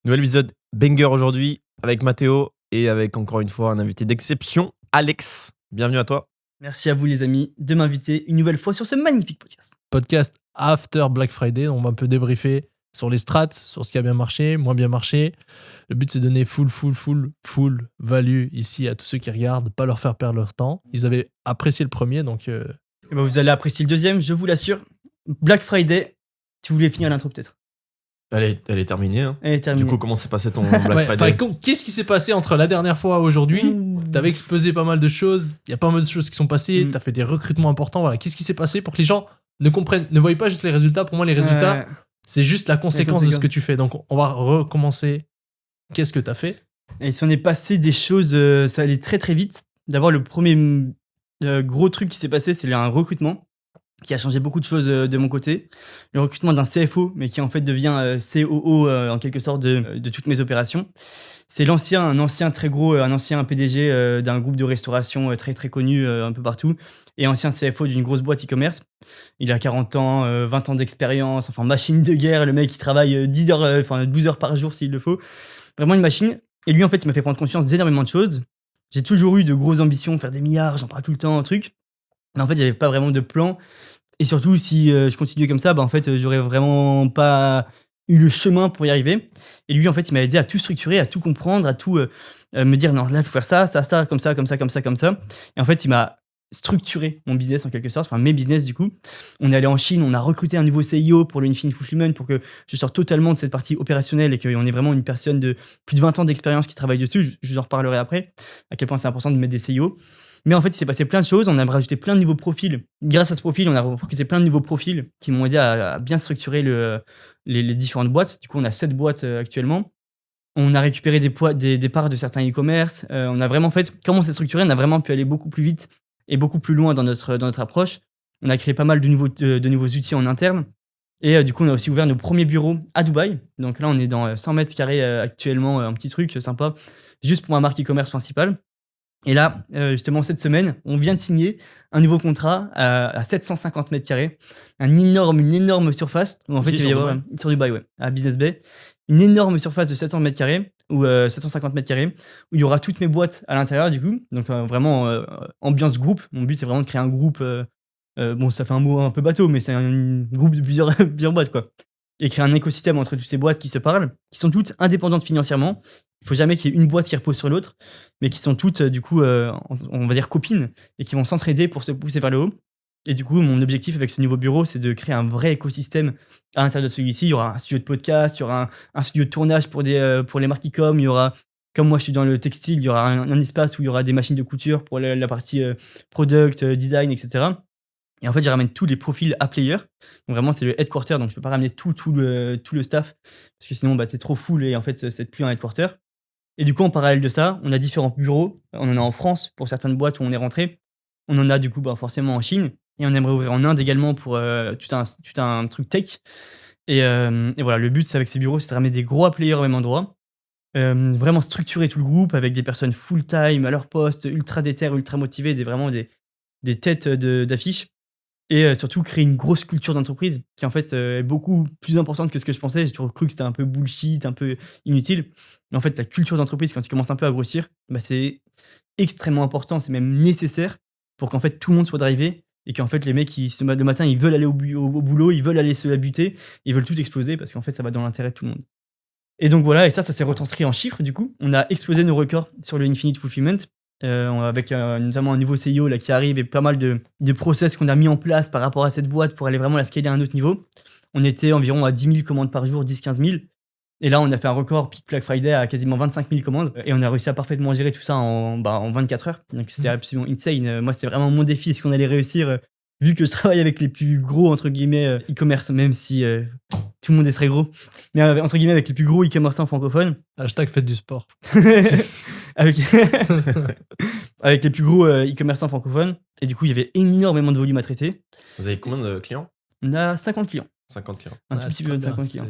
Nouvel épisode banger aujourd'hui avec Mathéo et avec encore une fois un invité d'exception, Alex. Bienvenue à toi. Merci à vous les amis de m'inviter une nouvelle fois sur ce magnifique podcast. Podcast after Black Friday. On va un peu débriefer sur les strats, sur ce qui a bien marché, moins bien marché. Le but, c'est de donner full value ici à tous ceux qui regardent, pas leur faire perdre leur temps. Ils avaient apprécié le premier, donc... Et vous allez apprécier le deuxième, je vous l'assure. Black Friday, tu voulais finir l'intro peut-être. Elle est terminée. Hein. Elle est terminée. Du coup, comment s'est passé ton Black Friday? Qu'est-ce qui s'est passé entre la dernière fois et aujourd'hui? T'avais exposé pas mal de choses. Il y a pas mal de choses qui sont passées. T'as fait des recrutements importants. Voilà. Qu'est-ce qui s'est passé pour que les gens ne voient pas juste les résultats? Pour moi, les résultats, c'est juste la conséquence de ce que tu fais. Donc, on va recommencer. Qu'est-ce que t'as fait? Et si on est passé des choses, ça allait très très vite. D'abord, le premier gros truc qui s'est passé, c'est un recrutement qui a changé beaucoup de choses de mon côté. Le recrutement d'un CFO, mais qui en fait devient COO en quelque sorte de toutes mes opérations. C'est un ancien PDG d'un groupe de restauration très très connu un peu partout, et ancien CFO d'une grosse boîte e-commerce. Il a 40 ans, 20 ans d'expérience, enfin machine de guerre, le mec il travaille 12 heures par jour s'il le faut. Vraiment une machine. Et lui en fait il m'a fait prendre conscience d'énormément de choses. J'ai toujours eu de grosses ambitions, faire des milliards, j'en parle tout le temps, truc. Mais en fait j'avais pas vraiment de plan. Et surtout, si je continuais comme ça, en fait, j'aurais vraiment pas eu le chemin pour y arriver. Et lui, en fait, il m'a aidé à tout structurer, à tout comprendre, à tout me dire, non, là, il faut faire ça, comme ça. Et en fait, il m'a structuré mon business en quelque sorte, enfin mes business du coup. On est allé en Chine, on a recruté un nouveau CIO pour le Infinite Fulfillment pour que je sorte totalement de cette partie opérationnelle et qu'on ait vraiment une personne de plus de 20 ans d'expérience qui travaille dessus. Je vous en reparlerai après, à quel point c'est important de mettre des CIO. Mais en fait, il s'est passé plein de choses. On a rajouté plein de nouveaux profils. Grâce à ce profil, on a recruté plein de nouveaux profils qui m'ont aidé à bien structurer les différentes boîtes. Du coup, on a 7 boîtes actuellement. On a récupéré des parts de certains e-commerce. On a vraiment fait, comme on s'est structuré, on a vraiment pu aller beaucoup plus vite et beaucoup plus loin dans notre approche. On a créé pas mal de nouveaux outils en interne. Et du coup, on a aussi ouvert nos premiers bureaux à Dubaï. Donc là, on est dans 100 mètres carrés actuellement, un petit truc sympa, juste pour ma marque e-commerce principale. Et là, justement, cette semaine, on vient de signer un nouveau contrat à 750 mètres carrés. Une énorme surface. Où en fait, il va y avoir, sur Dubaï, ouais, à Business Bay. Une énorme surface de 700 mètres carrés, ou 750 mètres carrés, où il y aura toutes mes boîtes à l'intérieur, du coup. Donc, vraiment, ambiance groupe. Mon but, c'est vraiment de créer un groupe. Bon, ça fait un mot un peu bateau, mais c'est un groupe de plusieurs boîtes, quoi. Et créer un écosystème entre toutes ces boîtes qui se parlent, qui sont toutes indépendantes financièrement. Il faut jamais qu'il y ait une boîte qui repose sur l'autre, mais qui sont toutes, du coup, on va dire copines, et qui vont s'entraider pour se pousser vers le haut. Et du coup, mon objectif avec ce nouveau bureau, c'est de créer un vrai écosystème à l'intérieur de celui-ci. Il y aura un studio de podcast, il y aura un studio de tournage pour les marques e-com, il y aura, comme moi je suis dans le textile, il y aura un espace où il y aura des machines de couture pour la partie product, design, etc. Et en fait, je ramène tous les profils à player. Donc vraiment, c'est le headquarter, donc je peux pas ramener tout le staff, parce que sinon, c'est trop full et en fait, c'est plus un headquarter. Et du coup, en parallèle de ça, on a différents bureaux. On en a en France pour certaines boîtes où on est rentré. On en a du coup forcément en Chine. Et on aimerait ouvrir en Inde également pour tout un truc tech. Et voilà, le but, c'est avec ces bureaux, c'est de ramener des gros players au même endroit. Vraiment structurer tout le groupe avec des personnes full-time à leur poste, ultra déter, ultra motivées, vraiment des têtes d'affiche. Et surtout créer une grosse culture d'entreprise qui en fait est beaucoup plus importante que ce que je pensais. J'ai toujours cru que c'était un peu bullshit, un peu inutile. Mais en fait, la culture d'entreprise, quand tu commences un peu à grossir, c'est extrêmement important, c'est même nécessaire pour qu'en fait tout le monde soit drivé et qu'en fait les mecs le matin ils veulent aller au boulot, ils veulent aller se la buter, ils veulent tout exploser parce qu'en fait ça va dans l'intérêt de tout le monde. Et donc voilà, et ça s'est retranscrit en chiffres du coup. On a explosé nos records sur le Infinite Fulfillment. Avec notamment un nouveau CEO là, qui arrive et pas mal de process qu'on a mis en place par rapport à cette boîte pour aller vraiment la scaler à un autre niveau. On était environ à 10 000 commandes par jour, 10-15 000. Et là, on a fait un record Peak Black Friday à quasiment 25 000 commandes. Et on a réussi à parfaitement gérer tout ça en 24 heures. Donc c'était absolument insane. Moi, c'était vraiment mon défi. Est-ce qu'on allait réussir vu que je travaille avec les plus gros, entre guillemets, e-commerce, même si tout le monde est très gros. Mais entre guillemets, avec les plus gros e-commerçants francophones. Hashtag faites du sport. avec les plus gros e-commerçants francophones. Et du coup, il y avait énormément de volume à traiter. Vous avez combien de clients? On a 50 clients. 50 clients. Un tout petit peu de 50 clients.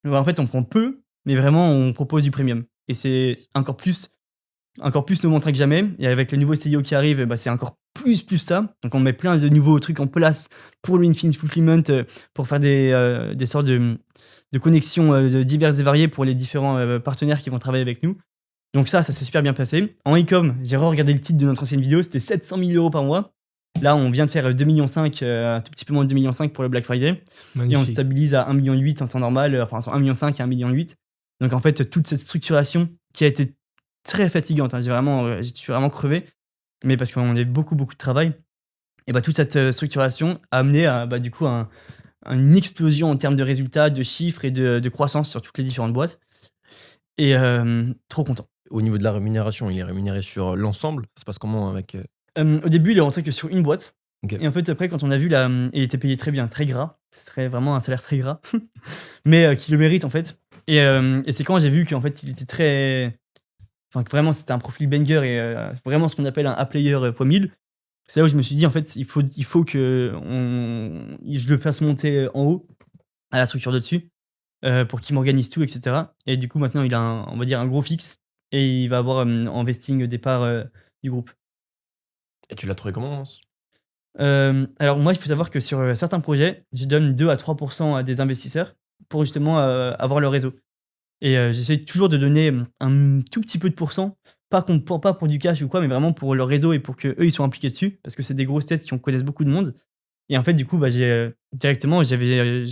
En fait, on prend peu, mais vraiment, on propose du premium. Et c'est encore plus nous montrer que jamais. Et avec le nouveau CEO qui arrive, c'est encore plus ça. Donc on met plein de nouveaux trucs en place pour l'Infinite Fulfillment, pour faire des sortes de connexions diverses et variées pour les différents partenaires qui vont travailler avec nous. Donc ça s'est super bien passé. En e-com, j'ai regardé le titre de notre ancienne vidéo, c'était 700 000 € par mois. Là, on vient de faire 2,5 millions, un tout petit peu moins de 2,5 millions pour le Black Friday. Magnifique. Et on stabilise à 1,8 million en temps normal, enfin entre 1,5 million et 1,8 million. Donc en fait, toute cette structuration qui a été très fatigante, hein, je suis vraiment crevé, mais parce qu'on avait beaucoup de travail. Et toute cette structuration a amené à du coup une explosion en termes de résultats, de chiffres et de croissance sur toutes les différentes boîtes. Et trop content. Au niveau de la rémunération, il est rémunéré sur l'ensemble. Ça se passe comment avec Au début, il est rentré que sur une boîte. Ok. Et en fait, après, quand on a vu, il était payé très bien, très gras. Ce serait vraiment un salaire très gras, mais qui le mérite en fait. Et c'est quand j'ai vu qu'en fait, il était très. Enfin, que vraiment, c'était un profil banger et vraiment ce qu'on appelle un A-player x1000. C'est là où je me suis dit, en fait, il faut que je le fasse monter en haut, à la structure de dessus, pour qu'il m'organise tout, etc. Et du coup, maintenant, il a on va dire un gros fixe et il va avoir en vesting des parts du groupe. Et tu l'as trouvé comment Alors moi, il faut savoir que sur certains projets, je donne 2 à 3% à des investisseurs pour justement avoir le réseau. Et j'essaie toujours de donner un tout petit peu de pourcent, pas pour du cash ou quoi, mais vraiment pour leur réseau et pour qu'eux, ils soient impliqués dessus, parce que c'est des grosses têtes qui connaissent beaucoup de monde. Et en fait, du coup, j'avais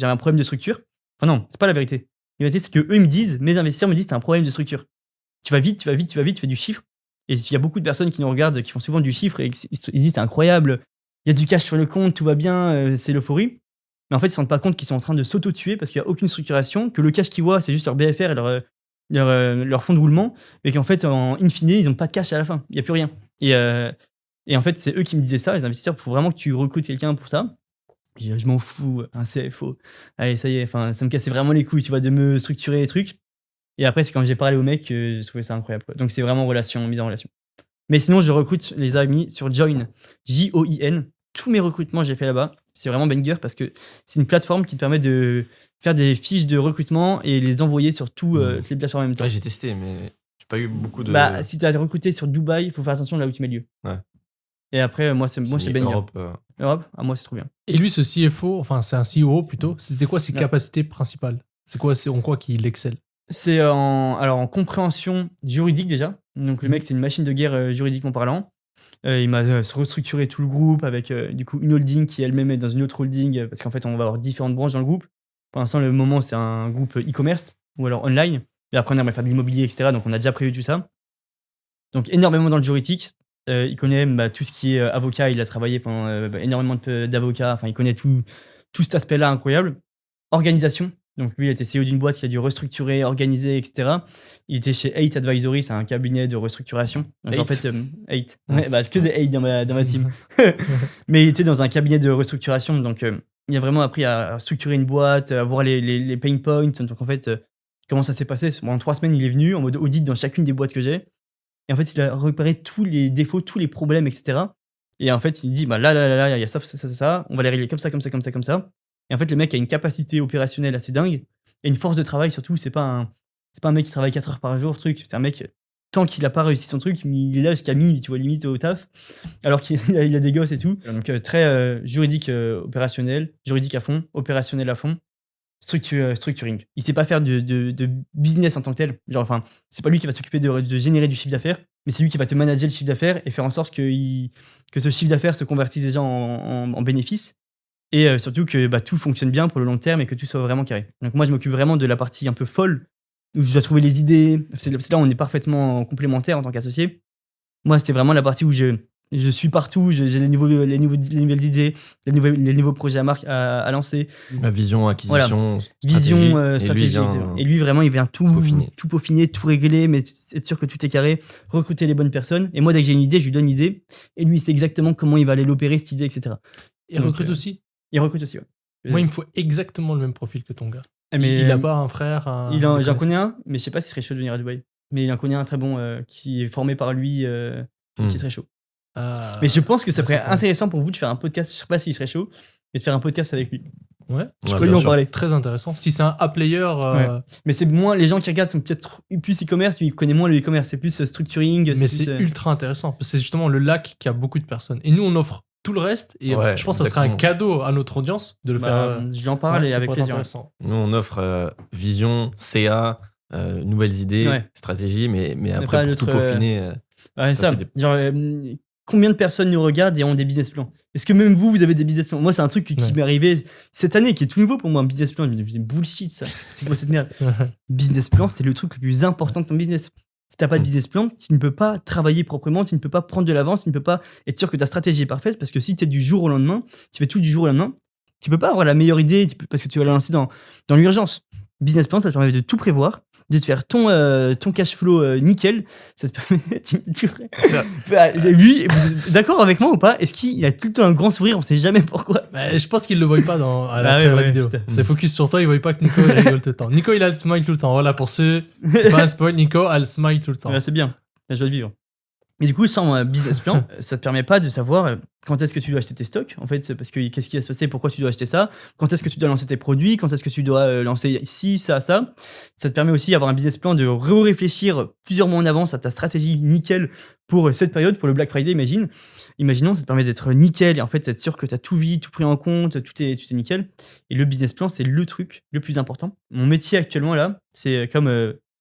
un problème de structure. Enfin non, c'est pas la vérité. La vérité, c'est que eux, ils me disent, mes investisseurs me disent, t'as un problème de structure. Tu vas vite, tu fais du chiffre. Et il y a beaucoup de personnes qui nous regardent, qui font souvent du chiffre, et ils se disent, c'est incroyable, il y a du cash sur le compte, tout va bien, c'est l'euphorie. Mais en fait, ils ne se rendent pas compte qu'ils sont en train de s'auto-tuer parce qu'il n'y a aucune structuration, que le cash qu'ils voient, c'est juste leur BFR et leur fonds de roulement, mais qu'en fait, en in fine, ils n'ont pas de cash à la fin, il n'y a plus rien. Et en fait, c'est eux qui me disaient ça, les investisseurs, il faut vraiment que tu recrutes quelqu'un pour ça. Je m'en fous, un CFO. Allez, ça y est, ça me cassait vraiment les couilles, tu vois, de me structurer les trucs. Et après, c'est quand j'ai parlé au mec que j'ai trouvé ça incroyable, quoi. Donc, c'est vraiment mise en relation. Mais sinon, je recrute les amis sur Join, Join. Tous mes recrutements, j'ai fait là-bas. C'est vraiment banger parce que c'est une plateforme qui te permet de faire des fiches de recrutement et les envoyer sur toutes les plateformes en même temps. Ouais, j'ai testé, mais j'ai pas eu beaucoup de. Si tu as recruté sur Dubaï, il faut faire attention là où tu mets lieu. Ouais. Et après, moi, c'est banger. Europe. Europe, moi, c'est trop bien. Et lui, ce CFO, enfin, c'est un CEO plutôt, c'était quoi ses capacités principales? C'est en quoi qu'il excelle? C'est en compréhension juridique déjà. Donc le mec, c'est une machine de guerre juridiquement parlant. Il m'a restructuré tout le groupe avec du coup une holding qui elle-même est dans une autre holding parce qu'en fait, on va avoir différentes branches dans le groupe. Pour l'instant, le moment, c'est un groupe e-commerce ou alors online. Et après, on va faire de l'immobilier, etc. Donc on a déjà prévu tout ça. Donc énormément dans le juridique. Il connaît tout ce qui est avocat. Il a travaillé pendant énormément d'avocats. Enfin, il connaît tout cet aspect-là incroyable. Organisation. Donc lui, il était CEO d'une boîte qui a dû restructurer, organiser, etc. Il était chez 8 Advisory, c'est un cabinet de restructuration. Donc en fait, 8. Ouais, que des 8 dans ma team. Mais il était dans un cabinet de restructuration, donc il a vraiment appris à structurer une boîte, à voir les pain points. Donc en fait, comment ça s'est passé? Pendant 3 semaines, il est venu en mode audit dans chacune des boîtes que j'ai. Et en fait, il a repéré tous les défauts, tous les problèmes, etc. Et en fait, il dit, là, il y a ça, on va les régler comme ça. Et en fait, le mec a une capacité opérationnelle assez dingue et une force de travail surtout. C'est pas un mec qui travaille 4 heures par jour, truc. C'est un mec, tant qu'il a pas réussi son truc, il est là jusqu'à minuit, tu vois, limite au taf, alors qu'il a des gosses et tout. Donc, très juridique opérationnel, juridique à fond, opérationnel à fond, structuring. Il sait pas faire de business en tant que tel. Genre, enfin, c'est pas lui qui va s'occuper de générer du chiffre d'affaires, mais c'est lui qui va te manager le chiffre d'affaires et faire en sorte que ce chiffre d'affaires se convertisse déjà en bénéfice. Et surtout que tout fonctionne bien pour le long terme et que tout soit vraiment carré. Donc moi, je m'occupe vraiment de la partie un peu folle, où je dois trouver les idées. C'est là où on est parfaitement complémentaires en tant qu'associés. Moi, c'était vraiment la partie où je suis partout, j'ai les nouvelles idées, les nouveaux projets à lancer. La vision, acquisition, vision, stratégie. Et lui, vraiment, il vient tout peaufiner, tout régler, mais être sûr que tout est carré, recruter les bonnes personnes. Et moi, dès que j'ai une idée, je lui donne une idée. Et lui, il sait exactement comment il va aller l'opérer, cette idée, etc. Il recrute aussi? Il recrute aussi, ouais. Moi, il me faut exactement le même profil que ton gars. Mais il a pas un frère? J'en connais un, mais je sais pas s'il serait chaud de venir à Dubaï. Mais il en connaît un très bon qui est formé par lui, qui serait chaud. Mais je pense que ça serait intéressant pour vous de faire un podcast. Je sais pas s'il serait chaud, mais de faire un podcast avec lui. Ouais. Je Ouais, peux lui bien en sûr. parler. Très intéressant. Si c'est un A-player, Mais c'est moins, les gens qui regardent sont peut-être plus e-commerce, lui il connaît moins le e-commerce, c'est plus structuring. mais plus, c'est ultra intéressant. Parce que c'est justement le lac qui a beaucoup de personnes. Et nous, on offre tout le reste. Et Ouais, je pense que ça sera un cadeau à notre audience de le faire. J'en parle Ouais, et ça avec pourrait être plaisir. intéressant. Nous, on offre vision, CA, nouvelles idées, Ouais. stratégies, mais pas après, pour notre, tout peaufiner. Ouais, Ça, ça. c'est Genre, combien de personnes nous regardent et ont des business plans? Est-ce que même vous avez des business plans? Moi, c'est un truc qui Ouais. m'est arrivé cette année, qui est tout nouveau pour moi, un business plan. Je me dis, c'est bullshit ça. C'est quoi cette merde? Business plan, c'est le truc le plus important de ton business. Si t'as pas de business plan, tu ne peux pas travailler proprement, tu ne peux pas prendre de l'avance, tu ne peux pas être sûr que ta stratégie est parfaite, parce que si tu es du jour au lendemain, tu fais tout du jour au lendemain, tu peux pas avoir la meilleure idée parce que tu vas la lancer dans l'urgence. Business plan, ça te permet de tout prévoir, de te faire ton cash flow nickel. Ça te permet. Lui, vous êtes d'accord avec moi ou pas? Est-ce qu'il a tout le temps un grand sourire? On sait jamais pourquoi. Je pense qu'il le voit pas à la, Ah travers ouais, la vidéo. putain. C'est focus sur toi, il voit pas que Nico il rigole tout le temps. Nico il a le smile tout le temps. Voilà, pour ceux, c'est pas un spoil, Nico a le smile tout le temps. Ouais, c'est bien, la joie de vivre. Et du coup, sans business plan, ça te permet pas de savoir quand est-ce que tu dois acheter tes stocks, en fait, parce que qu'est-ce qui va se passer, pourquoi tu dois acheter ça, quand est-ce que tu dois lancer tes produits, quand est-ce que tu dois lancer ci, ça, ça. Ça te permet aussi d'avoir un business plan, de réfléchir plusieurs mois en avance à ta stratégie nickel pour cette période, pour le Black Friday, Imaginons, ça te permet d'être nickel et en fait, d'être sûr que tu as tout vu, tout pris en compte, tout est nickel. Et le business plan, c'est le truc le plus important. Mon métier actuellement, là, c'est comme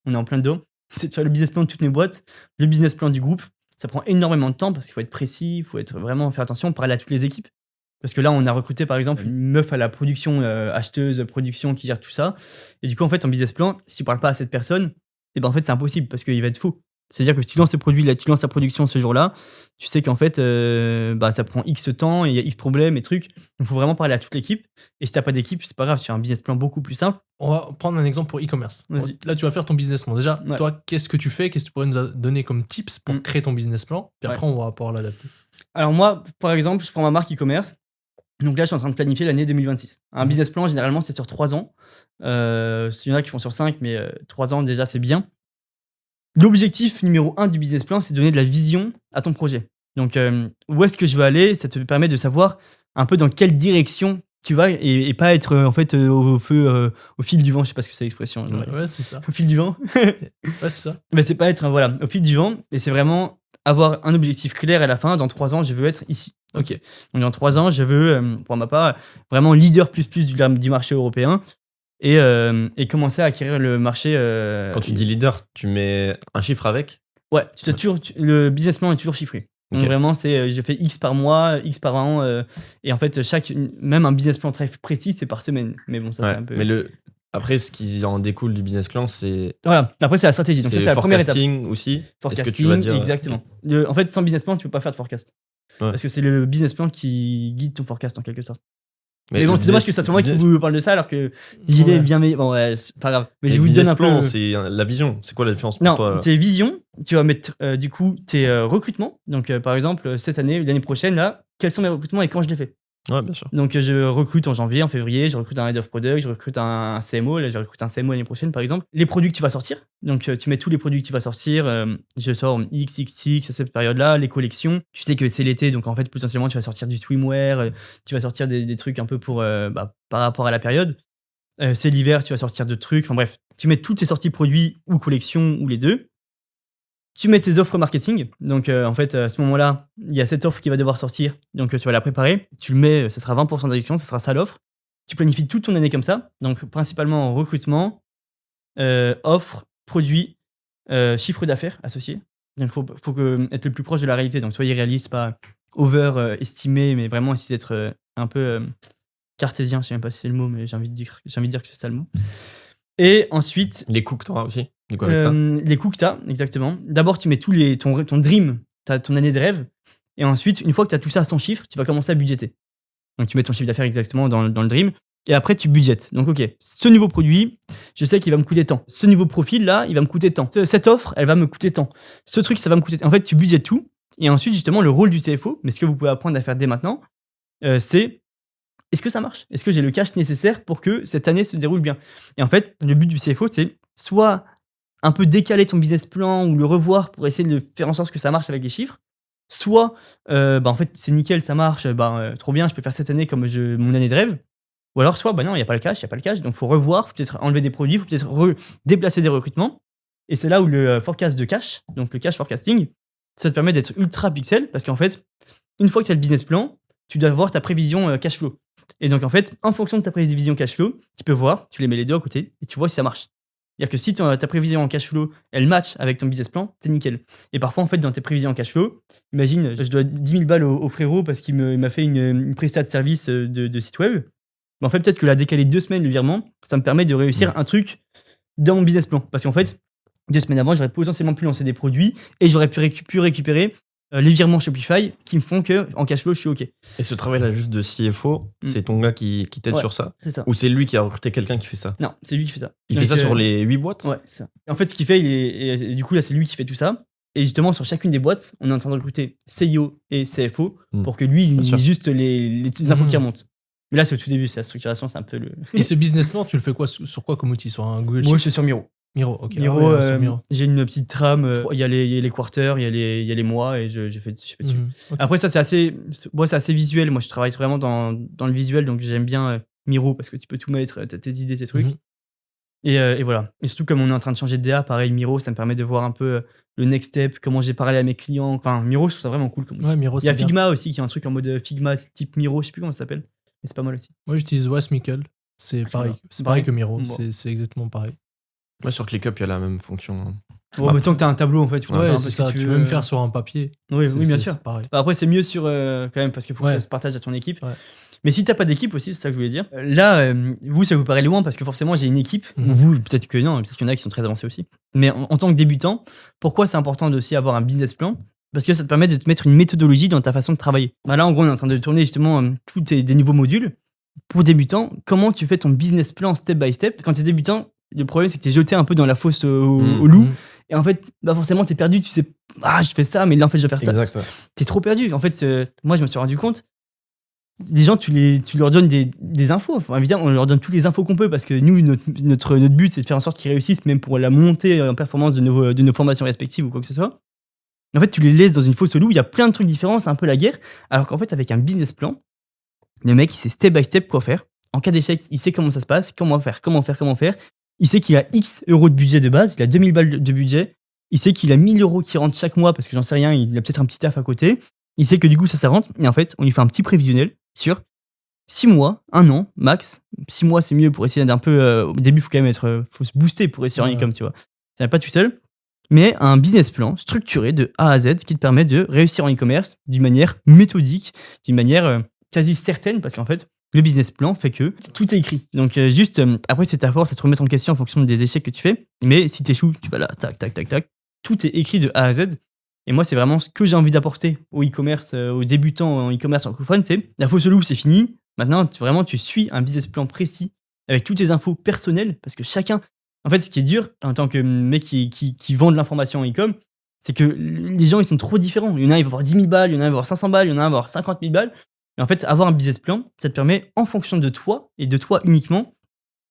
on est en plein dedans, c'est de faire le business plan de toutes mes boîtes, le business plan du groupe. Ça prend énormément de temps parce qu'il faut être précis, il faut être vraiment faire attention, parler à toutes les équipes. Parce que là, on a recruté par exemple une meuf à la production, acheteuse, production qui gère tout ça. Et du coup, en fait, en business plan, si tu parles pas à cette personne, et ben en fait, c'est impossible parce qu'il va être faux. C'est-à-dire que si tu lances ces produits, là, tu lances ta production ce jour-là, tu sais qu'en fait, ça prend X temps et il y a X problèmes et trucs. Donc, il faut vraiment parler à toute l'équipe. Et si t'as pas d'équipe, c'est pas grave, tu as un business plan beaucoup plus simple. On va prendre un exemple pour e-commerce. Vas-y. Là, tu vas faire ton business plan. Déjà, Ouais. toi, qu'est-ce que tu fais? Qu'est-ce que tu pourrais nous donner comme tips pour créer ton business plan? Puis après, on va pouvoir l'adapter. Alors moi, par exemple, je prends ma marque e-commerce. Donc là, je suis en train de planifier l'année 2026. Un business plan, généralement, c'est sur 3 ans. Il y en a qui font sur 5, mais 3 ans, déjà, c'est bien. L'objectif numéro 1 du business plan, c'est de donner de la vision à ton projet. Donc, où est-ce que je veux aller? Ça te permet de savoir un peu dans quelle direction tu vas et pas être en fait au fil du vent. Je sais pas ce que c'est l'expression. Ouais, c'est ça. Au fil du vent. Ouais, c'est ça. Mais c'est pas être voilà, au fil du vent. Et c'est vraiment avoir un objectif clair à la fin. Dans 3 ans, je veux être ici. Ok. Donc, dans 3 ans, je veux, pour ma part, vraiment leader plus du marché européen. Et commencer à acquérir le marché. Quand tu dis leader, tu mets un chiffre avec? Ouais, le business plan est toujours chiffré. Donc Ok. vraiment, c'est je fais X par mois, X par an. Et en fait, même un business plan très précis, c'est par semaine. Mais bon, ça, Ouais, c'est un peu. mais après, ce qui en découle du business plan, c'est Voilà, après, c'est la stratégie. Donc, ça, c'est la première étape. forecasting aussi. Est-ce Forecasting, que tu vas dire exactement. En fait, sans business plan, tu peux pas faire de forecast. Ouais. Parce que c'est le business plan qui guide ton forecast en quelque sorte. Mais le bon, c'est dommage que business- ça soit moi qui business- vous parle de ça alors que j'y vais Ouais. bien. Mais bon, ouais, c'est pas grave. Mais le je vous donne business un plan, peu. c'est la vision. C'est quoi la différence pour Non, toi là c'est vision. Tu vas mettre du coup tes recrutements. Donc, par exemple, cette année, l'année prochaine, là, quels sont mes recrutements et quand je les fais. Ouais, bien sûr. Donc, je recrute en janvier, en février, je recrute un head of product, je recrute un CMO. Là, je recrute un CMO l'année prochaine, par exemple. Les produits que tu vas sortir. Donc, tu mets tous les produits que tu vas sortir. Je sors XXX à cette période-là, les collections. Tu sais que c'est l'été, donc en fait, potentiellement, tu vas sortir du swimwear, tu vas sortir des trucs un peu pour par rapport à la période. C'est l'hiver, tu vas sortir de trucs. Enfin bref, tu mets toutes ces sorties produits ou collections ou les deux. Tu mets tes offres marketing. Donc, en fait, à ce moment-là, il y a cette offre qui va devoir sortir. Donc, tu vas la préparer. Tu le mets, ça sera 20% de réduction, ça sera ça l'offre. Tu planifies toute ton année comme ça. Donc, principalement en recrutement, offre, produit, chiffre d'affaires associé. Donc, il faut être le plus proche de la réalité. Donc, soyez réaliste, pas over-estimé, mais vraiment essayer d'être un peu cartésien. Je sais même pas si c'est le mot, mais j'ai envie de dire que c'est ça le mot. Et ensuite, Les coûts que tu auras aussi, du coup, avec ça. les coûts que tu as, exactement. D'abord, tu mets ton dream, ton année de rêve. Et ensuite, une fois que tu as tout ça à 100 chiffres, tu vas commencer à budgéter. Donc, tu mets ton chiffre d'affaires exactement dans le dream. Et après, tu budgètes. Donc, OK, ce nouveau produit, je sais qu'il va me coûter tant. Ce nouveau profil-là, il va me coûter tant. Cette offre, elle va me coûter tant. Ce truc, ça va me coûter tant. En fait, tu budgètes tout. Et ensuite, justement, le rôle du CFO, mais ce que vous pouvez apprendre à faire dès maintenant, c'est est-ce que ça marche? Est-ce que j'ai le cash nécessaire pour que cette année se déroule bien? Et en fait, le but du CFO, c'est soit un peu décaler ton business plan ou le revoir pour essayer de faire en sorte que ça marche avec les chiffres, soit en fait c'est nickel, ça marche, trop bien, je peux faire cette année comme mon année de rêve. Ou alors, soit, bah non, il n'y a pas le cash, donc il faut revoir, faut peut-être enlever des produits, faut peut-être déplacer des recrutements. Et c'est là où le forecast de cash, donc le cash forecasting, ça te permet d'être ultra pixel, parce qu'en fait, une fois que tu as le business plan, tu dois voir ta prévision cash flow. Et donc, en fait, en fonction de ta prévision cash flow, tu peux voir, tu les mets les deux à côté, et tu vois si ça marche. C'est-à-dire que si ta prévision en cash flow, elle match avec ton business plan, c'est nickel. Et parfois, en fait, dans tes prévisions en cash flow, imagine, je dois 10 000 balles au frérot parce qu'il m'a fait une prestat de service de site web. Mais en fait, peut-être que la décaler 2 semaines, le virement, ça me permet de réussir un truc dans mon business plan. Parce qu'en fait, 2 semaines avant, j'aurais potentiellement pu lancer des produits et j'aurais pu récupérer les virements Shopify qui me font qu'en cash flow, je suis OK. Et ce travail-là juste de CFO, c'est ton gars qui t'aide sur ça? C'est ça. Ou c'est lui qui a recruté quelqu'un qui fait ça? Non, c'est lui qui fait ça. Il fait ça sur les 8 boîtes? Ouais, c'est ça. Et en fait, ce qu'il fait, et du coup, là, c'est lui qui fait tout ça. Et justement, sur chacune des boîtes, on est en train de recruter CEO et CFO pour que lui, il lit juste les infos qui remontent. Mais là, c'est au tout début, c'est la structuration, c'est un peu le. Et ce business plan, tu le fais quoi sur quoi comme outil? Sur un Google Sheet? Moi, je suis sur Miro. Miro, ok. Miro, sur Miro. j'ai une petite trame. Il y a les quarters, il y a les mois, et je fais dessus. Okay. Après, ça, c'est assez visuel. Moi, je travaille vraiment dans le visuel, donc j'aime bien Miro parce que tu peux tout mettre, t'as tes idées, tes trucs. Et voilà. Et surtout, comme on est en train de changer de DA, pareil, Miro, ça me permet de voir un peu le next step, comment j'ai parlé à mes clients. Enfin, Miro, je trouve ça vraiment cool. Comme outil. Miro, il y a Figma aussi, qui est un truc en mode Figma type Miro, je sais plus comment ça s'appelle. Mais c'est pas mal aussi. Moi, j'utilise Wasmical. C'est pareil. C'est pareil que Miro. Bon. C'est exactement pareil. Ouais, sur ClickUp, il y a la même fonction. Bon, mais tant que t'as un tableau, en fait, tu ouais, c'est ça. Tu peux même faire sur un papier. Oui, bien sûr. Pareil. Après, c'est mieux sur quand même parce qu'il faut que ça se partage à ton équipe. Ouais. Mais si t'as pas d'équipe aussi, c'est ça que je voulais dire. Là, vous, ça vous paraît loin parce que forcément, j'ai une équipe. Ou vous, peut-être que non, peut-être qu'il y en a qui sont très avancés aussi. Mais en tant que débutant, pourquoi c'est important aussi avoir un business plan? Parce que ça te permet de te mettre une méthodologie dans ta façon de travailler. Bah là, en gros, on est en train de tourner justement tous des nouveaux modules. Pour débutants, comment tu fais ton business plan step by step? Quand t'es débutant, le problème, c'est que t'es jeté un peu dans la fosse au loup. Et en fait, bah forcément, t'es perdu. Tu sais, je fais ça, mais là, en fait, je dois faire ça. Exact. T'es trop perdu. En fait, moi, je me suis rendu compte. Les gens, tu leur donnes des infos. Enfin, évidemment, on leur donne toutes les infos qu'on peut parce que nous, notre but, c'est de faire en sorte qu'ils réussissent, même pour la montée en performance de nos formations respectives ou quoi que ce soit. En fait, tu les laisses dans une fosse au loup. Il y a plein de trucs différents. C'est un peu la guerre. Alors qu'en fait, avec un business plan, le mec, il sait step by step quoi faire. En cas d'échec, il sait comment ça se passe, comment faire. Il sait qu'il a X euros de budget de base, il a 2000 balles de budget. Il sait qu'il a 1000 euros qui rentrent chaque mois parce que j'en sais rien, il a peut-être un petit taf à côté. Il sait que du coup, ça rentre. Et en fait, on lui fait un petit prévisionnel sur 6 mois, 1 an, max. 6 mois, c'est mieux pour essayer d'un peu. Au début, il faut quand même faut se booster pour réussir en e-com, tu vois. Ça n'est pas tout seul. Mais un business plan structuré de A à Z qui te permet de réussir en e-commerce d'une manière méthodique, d'une manière quasi certaine, parce qu'en fait, le business plan fait que tout est écrit. Donc, après, c'est ta force à te remettre en question en fonction des échecs que tu fais. Mais si t'échoues, tu vas là, tac, tac, tac, tac. Tout est écrit de A à Z. Et moi, c'est vraiment ce que j'ai envie d'apporter au e-commerce, aux débutants en e-commerce francophone, c'est la fausse loup, c'est fini. Maintenant, tu suis un business plan précis avec toutes tes infos personnelles, parce que chacun. En fait, ce qui est dur en tant que mec qui vend de l'information en e-com, c'est que les gens, ils sont trop différents. Il y en a, ils vont avoir 10 000 balles, il y en a, ils vont avoir 500 balles, il y en a, ils vont avoir 50 000 balles. Et en fait, avoir un business plan, ça te permet, en fonction de toi et de toi uniquement,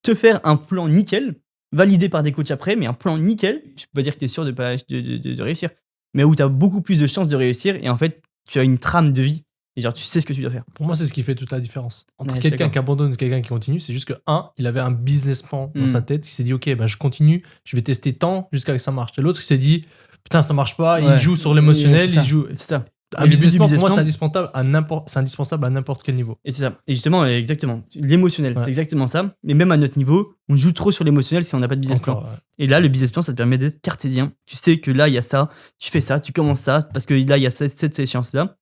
te faire un plan nickel, validé par des coachs après, mais un plan nickel. Je peux pas dire que tu es sûr de réussir, mais où tu as beaucoup plus de chances de réussir et en fait, tu as une trame de vie. Et genre, tu sais ce que tu dois faire. Pour moi, c'est ce qui fait toute la différence. Entre quelqu'un qui abandonne et quelqu'un qui continue, c'est juste que, il avait un business plan dans sa tête. Il s'est dit, OK, je continue, je vais tester tant jusqu'à ce que ça marche. Et l'autre, il s'est dit, putain, ça marche pas. Il joue sur l'émotionnel. C'est ça. Un business plan, pour moi, c'est indispensable à n'importe quel niveau. Et c'est ça. Et justement, exactement. L'émotionnel, c'est exactement ça. Et même à notre niveau, on joue trop sur l'émotionnel si on n'a pas de business plan. Ouais. Et là, le business plan, ça te permet d'être cartésien. Tu sais que là, il y a ça, tu fais ça, tu commences ça, parce que là, il y a cette échéance-là.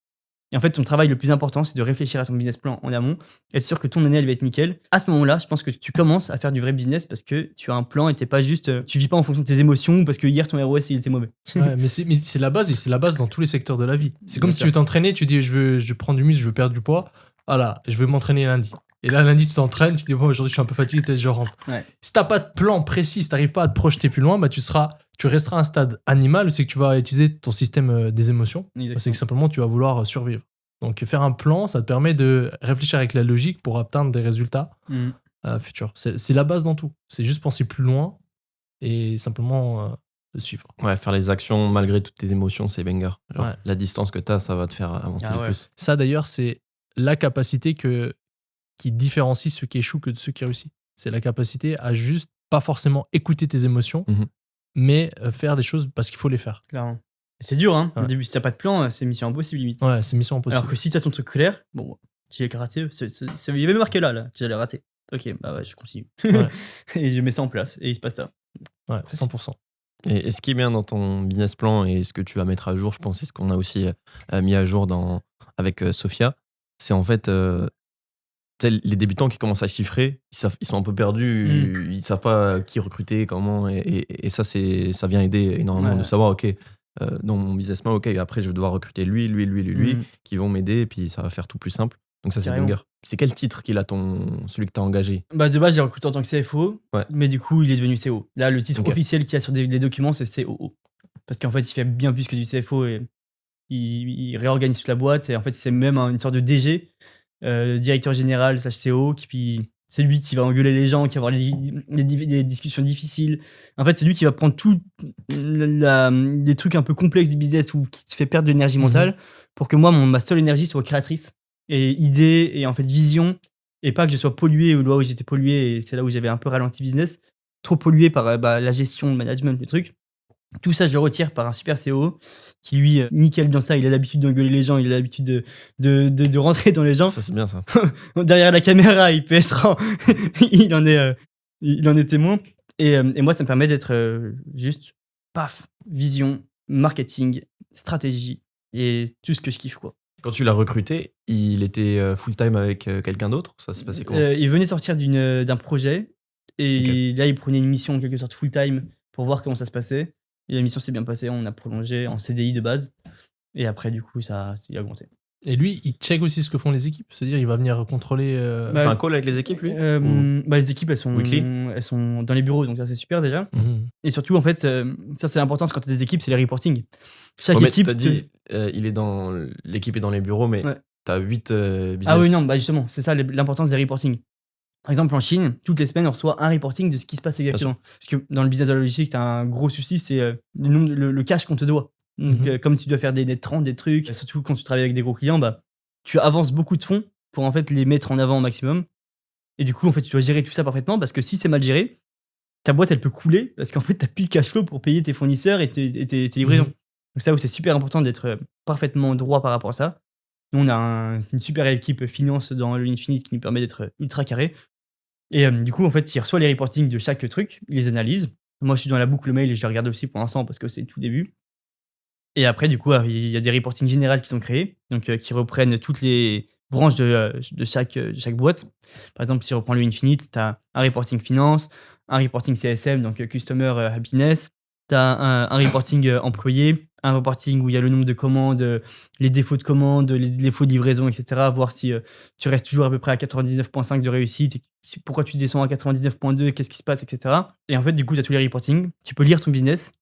Et en fait, ton travail le plus important, c'est de réfléchir à ton business plan en amont, être sûr que ton année, elle va être nickel. À ce moment-là, je pense que tu commences à faire du vrai business parce que tu as un plan et t'es pas juste, tu vis pas en fonction de tes émotions parce que hier, ton ROS, il était mauvais. Ouais, mais c'est la base et c'est la base dans tous les secteurs de la vie. C'est comme si tu veux t'entraîner, tu dis, je prends du muscle, je veux perdre du poids. Voilà, je vais m'entraîner lundi. Et là, lundi, tu t'entraînes, tu dis, bon, aujourd'hui, je suis un peu fatigué, peut-être je rentre. Ouais. Si t'as pas de plan précis, si t'arrives pas à te projeter plus loin, tu resteras à un stade animal où c'est que tu vas utiliser ton système des émotions. C'est que simplement, tu vas vouloir survivre. Donc, faire un plan, ça te permet de réfléchir avec la logique pour atteindre des résultats futurs. C'est la base dans tout. C'est juste penser plus loin et simplement le suivre. Ouais, faire les actions malgré toutes tes émotions, c'est banger. La distance que t'as, ça va te faire avancer le plus. Ça, d'ailleurs, c'est la capacité que qui différencie ceux qui échouent que de ceux qui réussissent. C'est la capacité à juste pas forcément écouter tes émotions, mais faire des choses parce qu'il faut les faire. Clairement. Et c'est dur, hein. Ouais. Au début, si t'as pas de plan, c'est mission impossible limite. Ouais, c'est mission impossible. Alors que si t'as ton truc clair, bon, si j'ai raté, il y avait marqué là, que j'allais rater. Ok, bah ouais, je continue. Ouais. Et je mets ça en place et il se passe ça. Ouais, 100%. Et ce qui est bien dans ton business plan et ce que tu vas mettre à jour, je pense, c'est ce qu'on a aussi mis à jour avec Sophia, c'est en fait tu sais, les débutants qui commencent à chiffrer, ils sont un peu perdus, ils savent pas qui recruter, comment, et ça ça vient aider énormément de savoir, ok, dans mon business plan, ok, après je vais devoir recruter lui, qui vont m'aider, et puis ça va faire tout plus simple. Donc ça, c'est Carrément. banger. C'est quel titre qu'il a celui que t'as engagé? Bah de base, j'ai recruté en tant que CFO, Ouais. mais du coup, il est devenu CO. Là, le titre Ok. officiel qu'il y a sur les documents, c'est COO. Parce qu'en fait, il fait bien plus que du CFO et il réorganise toute la boîte. Et en fait, c'est même une sorte de DG, directeur général / CO, puis c'est lui qui va engueuler les gens, qui va avoir les discussions difficiles. En fait, c'est lui qui va prendre tout des trucs un peu complexes du business ou qui te fait perdre de l'énergie mentale pour que moi, ma seule énergie soit créatrice et idée et en fait vision. Et pas que je sois pollué, ou là où j'étais pollué, et c'est là où j'avais un peu ralenti business, trop pollué par la gestion, le management, le truc. Tout ça, je le retire par un super CEO qui, lui, nickel dans ça. Il a l'habitude d'engueuler les gens, il a l'habitude de rentrer dans les gens. Ça, c'est bien ça. Derrière la caméra, il peut être il en est témoin. Et moi, ça me permet d'être juste, paf, vision, marketing, stratégie et tout ce que je kiffe, quoi. Quand tu l'as recruté, il était full-time avec quelqu'un d'autre? Ça s'est passé comment? Il venait sortir d'un projet et là, il prenait une mission en quelque sorte full-time pour voir comment ça se passait. Et la mission s'est bien passée, on a prolongé en CDI de base. Et après, du coup, il a augmenté. Et lui, il check aussi ce que font les équipes. C'est-à-dire, il va venir contrôler. Il fait un call avec les équipes, lui? Les équipes, elles sont dans les bureaux, donc ça, c'est super déjà. Et surtout, en fait, ça, c'est important, parce que quand tu as des équipes, c'est les reporting. Chaque équipe. T'as dit, l'équipe est dans les bureaux, mais t'as 8 business. Ah oui, non, bah justement, c'est ça l'importance des reporting. Par exemple, en Chine, toutes les semaines, on reçoit un reporting de ce qui se passe exactement. Parce que dans le business de la logistique, tu as un gros souci, c'est le cash qu'on te doit. Donc, comme tu dois faire des net 30, des trucs, surtout quand tu travailles avec des gros clients, bah, tu avances beaucoup de fonds pour en fait les mettre en avant au maximum. Et du coup, en fait, tu dois gérer tout ça parfaitement, parce que si c'est mal géré, ta boîte, elle peut couler, parce qu'en fait, tu n'as plus de cash flow pour payer tes fournisseurs et tes livraisons. Donc, ça où c'est super important d'être parfaitement droit par rapport à ça. Nous, on a une super équipe finance dans le Infinite qui nous permet d'être ultra carré. Et du coup, en fait, il reçoit les reportings de chaque truc, il les analyse. Moi, je suis dans la boucle mail et je les regarde aussi pour l'instant parce que c'est le tout début. Et après, du coup, il y a des reportings généraux qui sont créés, donc qui reprennent toutes les branches de chaque boîte. Par exemple, si on reprend le Infinite, tu as un reporting finance, un reporting CSM, donc Customer Happiness. Tu as un reporting employé, un reporting où il y a le nombre de commandes, les défauts de commandes, les défauts de livraison, etc. Voir si tu restes toujours à peu près à 99,5 de réussite, pourquoi tu descends à 99,2, qu'est-ce qui se passe, etc. Et en fait, du coup, tu as tous les reportings. Tu peux lire ton business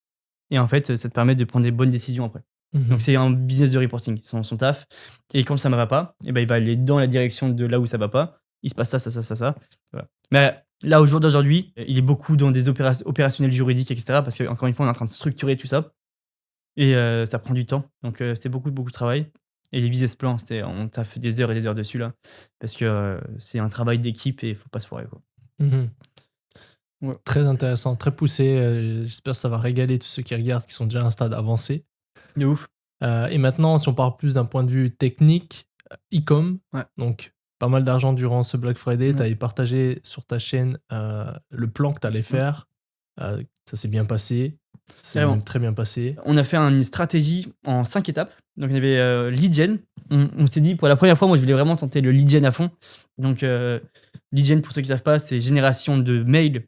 et en fait, ça te permet de prendre des bonnes décisions après. Donc, c'est un business de reporting, son taf. Et quand ça ne va pas, et ben, il va aller dans la direction de là où ça ne va pas. Il se passe ça. Voilà. Mais là, au jour d'aujourd'hui, il est beaucoup dans des opérationnels juridiques, etc. Parce qu'encore une fois, on est en train de structurer tout ça. Et ça prend du temps. Donc, c'est beaucoup de travail. Et les business plans, on taffe des heures et des heures dessus, là. Parce que c'est un travail d'équipe et il ne faut pas se foirer, quoi. Ouais. Très intéressant, très poussé. J'espère que ça va régaler tous ceux qui regardent, qui sont déjà à un stade avancé. De ouf. Et maintenant, si on parle plus d'un point de vue technique, e-com, donc pas mal d'argent durant ce Black Friday, tu avais partagé sur ta chaîne le plan que tu allais faire. Ça s'est bien passé. C'est même très bien passé. On a fait une stratégie en 5 étapes. Donc, on avait lead gen. On s'est dit, pour la première fois, moi, je voulais vraiment tenter le lead gen à fond. Donc, lead gen, pour ceux qui ne savent pas, c'est génération de mails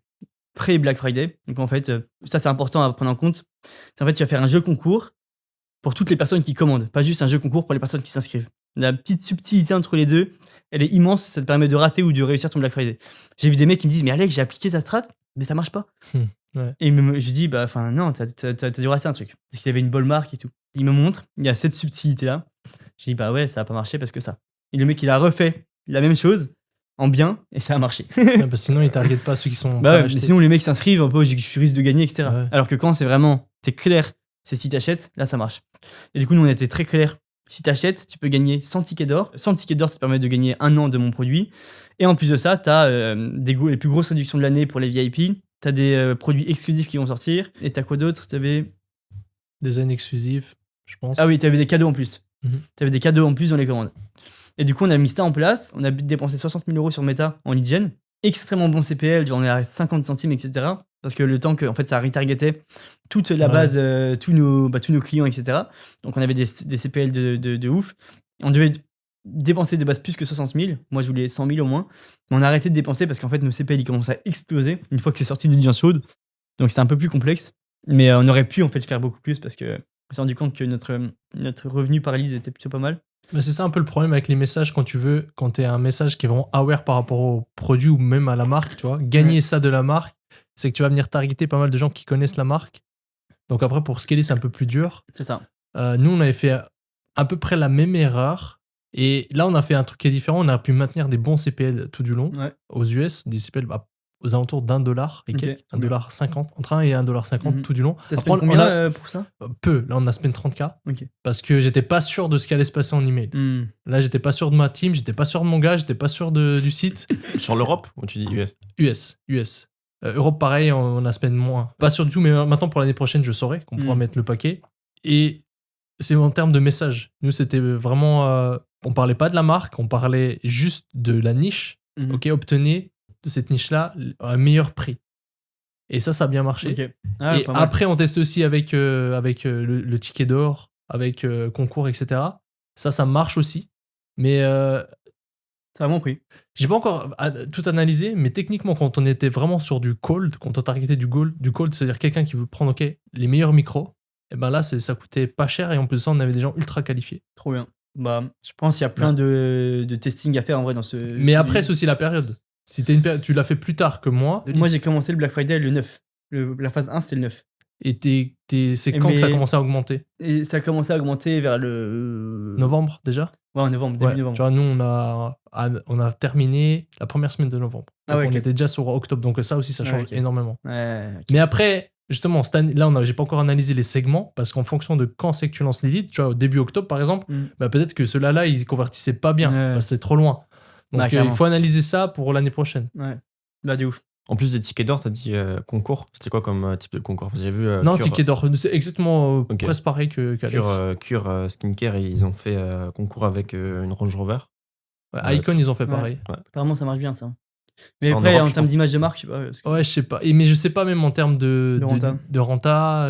pré-Black Friday. Donc, en fait, ça, c'est important à prendre en compte. C'est en fait, tu vas faire un jeu concours pour toutes les personnes qui commandent, pas juste un jeu concours pour les personnes qui s'inscrivent. La petite subtilité entre les deux, elle est immense, ça te permet de rater ou de réussir ton Black Friday. J'ai vu des mecs qui me disent, mais Alex, j'ai appliqué ta strat, mais ça marche pas. Et je dis, non, t'as dû rater un truc. Parce qu'il y avait une bonne marque et tout. Il me montre, il y a cette subtilité-là. Je dis, ouais, ça a pas marché parce que ça. Et le mec, il a refait la même chose en bien et ça a marché. Parce que sinon, il target pas ceux qui sont. Mais sinon, les mecs s'inscrivent un peu, je risque de gagner, etc. Alors que quand c'est vraiment, t'es clair, c'est si t'achètes, là, ça marche. Et du coup, nous, on était très clairs Si tu achètes, tu peux gagner 100 tickets d'or. 100 tickets d'or, ça te permet de gagner 1 an de mon produit. Et en plus de ça, tu as les plus grosses réductions de l'année pour les VIP. Tu as des produits exclusifs qui vont sortir. Et tu as quoi d'autre? T'avais... Design exclusif, je pense. Ah oui, tu avais des cadeaux en plus. Mhm. Tu avais des cadeaux en plus dans les commandes. Et du coup, on a mis ça en place. On a dépensé 60 000 € sur Meta en lead gen. Extrêmement bon CPL, genre on est à 50 centimes, etc. Parce que le temps que en fait, ça retargetait toute la base, tous nos clients, etc. Donc on avait des CPL de ouf. On devait dépenser de base plus que 60 000. Moi, je voulais 100 000 au moins. Mais on a arrêté de dépenser parce qu'en fait, nos CPL ils commencent à exploser une fois que c'est sorti d'audience chaude. Donc c'est un peu plus complexe. Mais on aurait pu en fait faire beaucoup plus parce que on s'est rendu compte que notre revenu par lead était plutôt pas mal. Mais c'est ça un peu le problème avec les messages quand t'es un message qui est vraiment aware par rapport au produit ou même à la marque, tu vois. Gagner ça de la marque, c'est que tu vas venir targeter pas mal de gens qui connaissent la marque. Donc après, pour scaler, c'est un peu plus dur. C'est ça. Nous, on avait fait à peu près la même erreur. Et là, on a fait un truc qui est différent. On a pu maintenir des bons CPL tout du long aux US, des CPL aux alentours $1 et quelques, $1,50, entre 1 et $1,50 tout du long. T'as spend combien pour ça? Peu. Là, on a spend 30K. Parce que j'étais pas sûr de ce qui allait se passer en email. Là, j'étais pas sûr de ma team, j'étais pas sûr de mon gars, j'étais pas sûr du site. Sur l'Europe ou tu dis US? US. Europe, pareil, on a spend moins. Pas sûr du tout, mais maintenant, pour l'année prochaine, je saurai qu'on pourra mettre le paquet. Et c'est en termes de message. Nous, c'était vraiment... on parlait pas de la marque, on parlait juste de la niche. Ok, obtenez de cette niche-là un meilleur prix. Et ça a bien marché. Et après, on testait aussi avec le ticket d'or, avec concours, etc. Ça marche aussi. Mais ça a mon prix. J'ai pas encore tout analysé, mais techniquement, quand on était vraiment sur du cold, quand on targetait du cold, c'est-à-dire quelqu'un qui veut prendre les meilleurs micros, et ben là, ça coûtait pas cher et en plus de ça, on avait des gens ultra qualifiés. Trop bien. Bah, je pense qu'il y a plein de testing à faire en vrai dans ce... Mais après, c'est aussi la période. Si tu l'as fait plus tard que moi. Moi, j'ai commencé le Black Friday le 9. La phase 1, c'est le 9. Et c'est quand que ça a commencé à augmenter? Et ça a commencé à augmenter vers le... Novembre, déjà? Ouais, en novembre, début novembre. Tu vois, nous, on a terminé la première semaine de novembre. Donc on était déjà sur octobre. Donc ça aussi, ça change énormément. Mais après, justement, cette année, là, j'ai pas encore analysé les segments parce qu'en fonction de quand c'est que tu lances les leads, tu vois, au début octobre, par exemple, bah, peut-être que ceux-là, ils convertissaient pas bien parce que c'est trop loin. Donc il faut analyser ça pour l'année prochaine. Ouais, bah de ouf. En plus des tickets d'or, t'as dit concours. C'était quoi comme type de concours? J'ai vu. Non, tickets d'or, c'est exactement presque pareil qu'Alex. Cure Skincare, ils ont fait concours avec une Range Rover. Icon, ils ont fait pareil. Apparemment, ça marche bien ça. Mais après, en termes d'image de marque, je sais pas. Ouais, je sais pas. Mais je sais pas, même en termes de renta,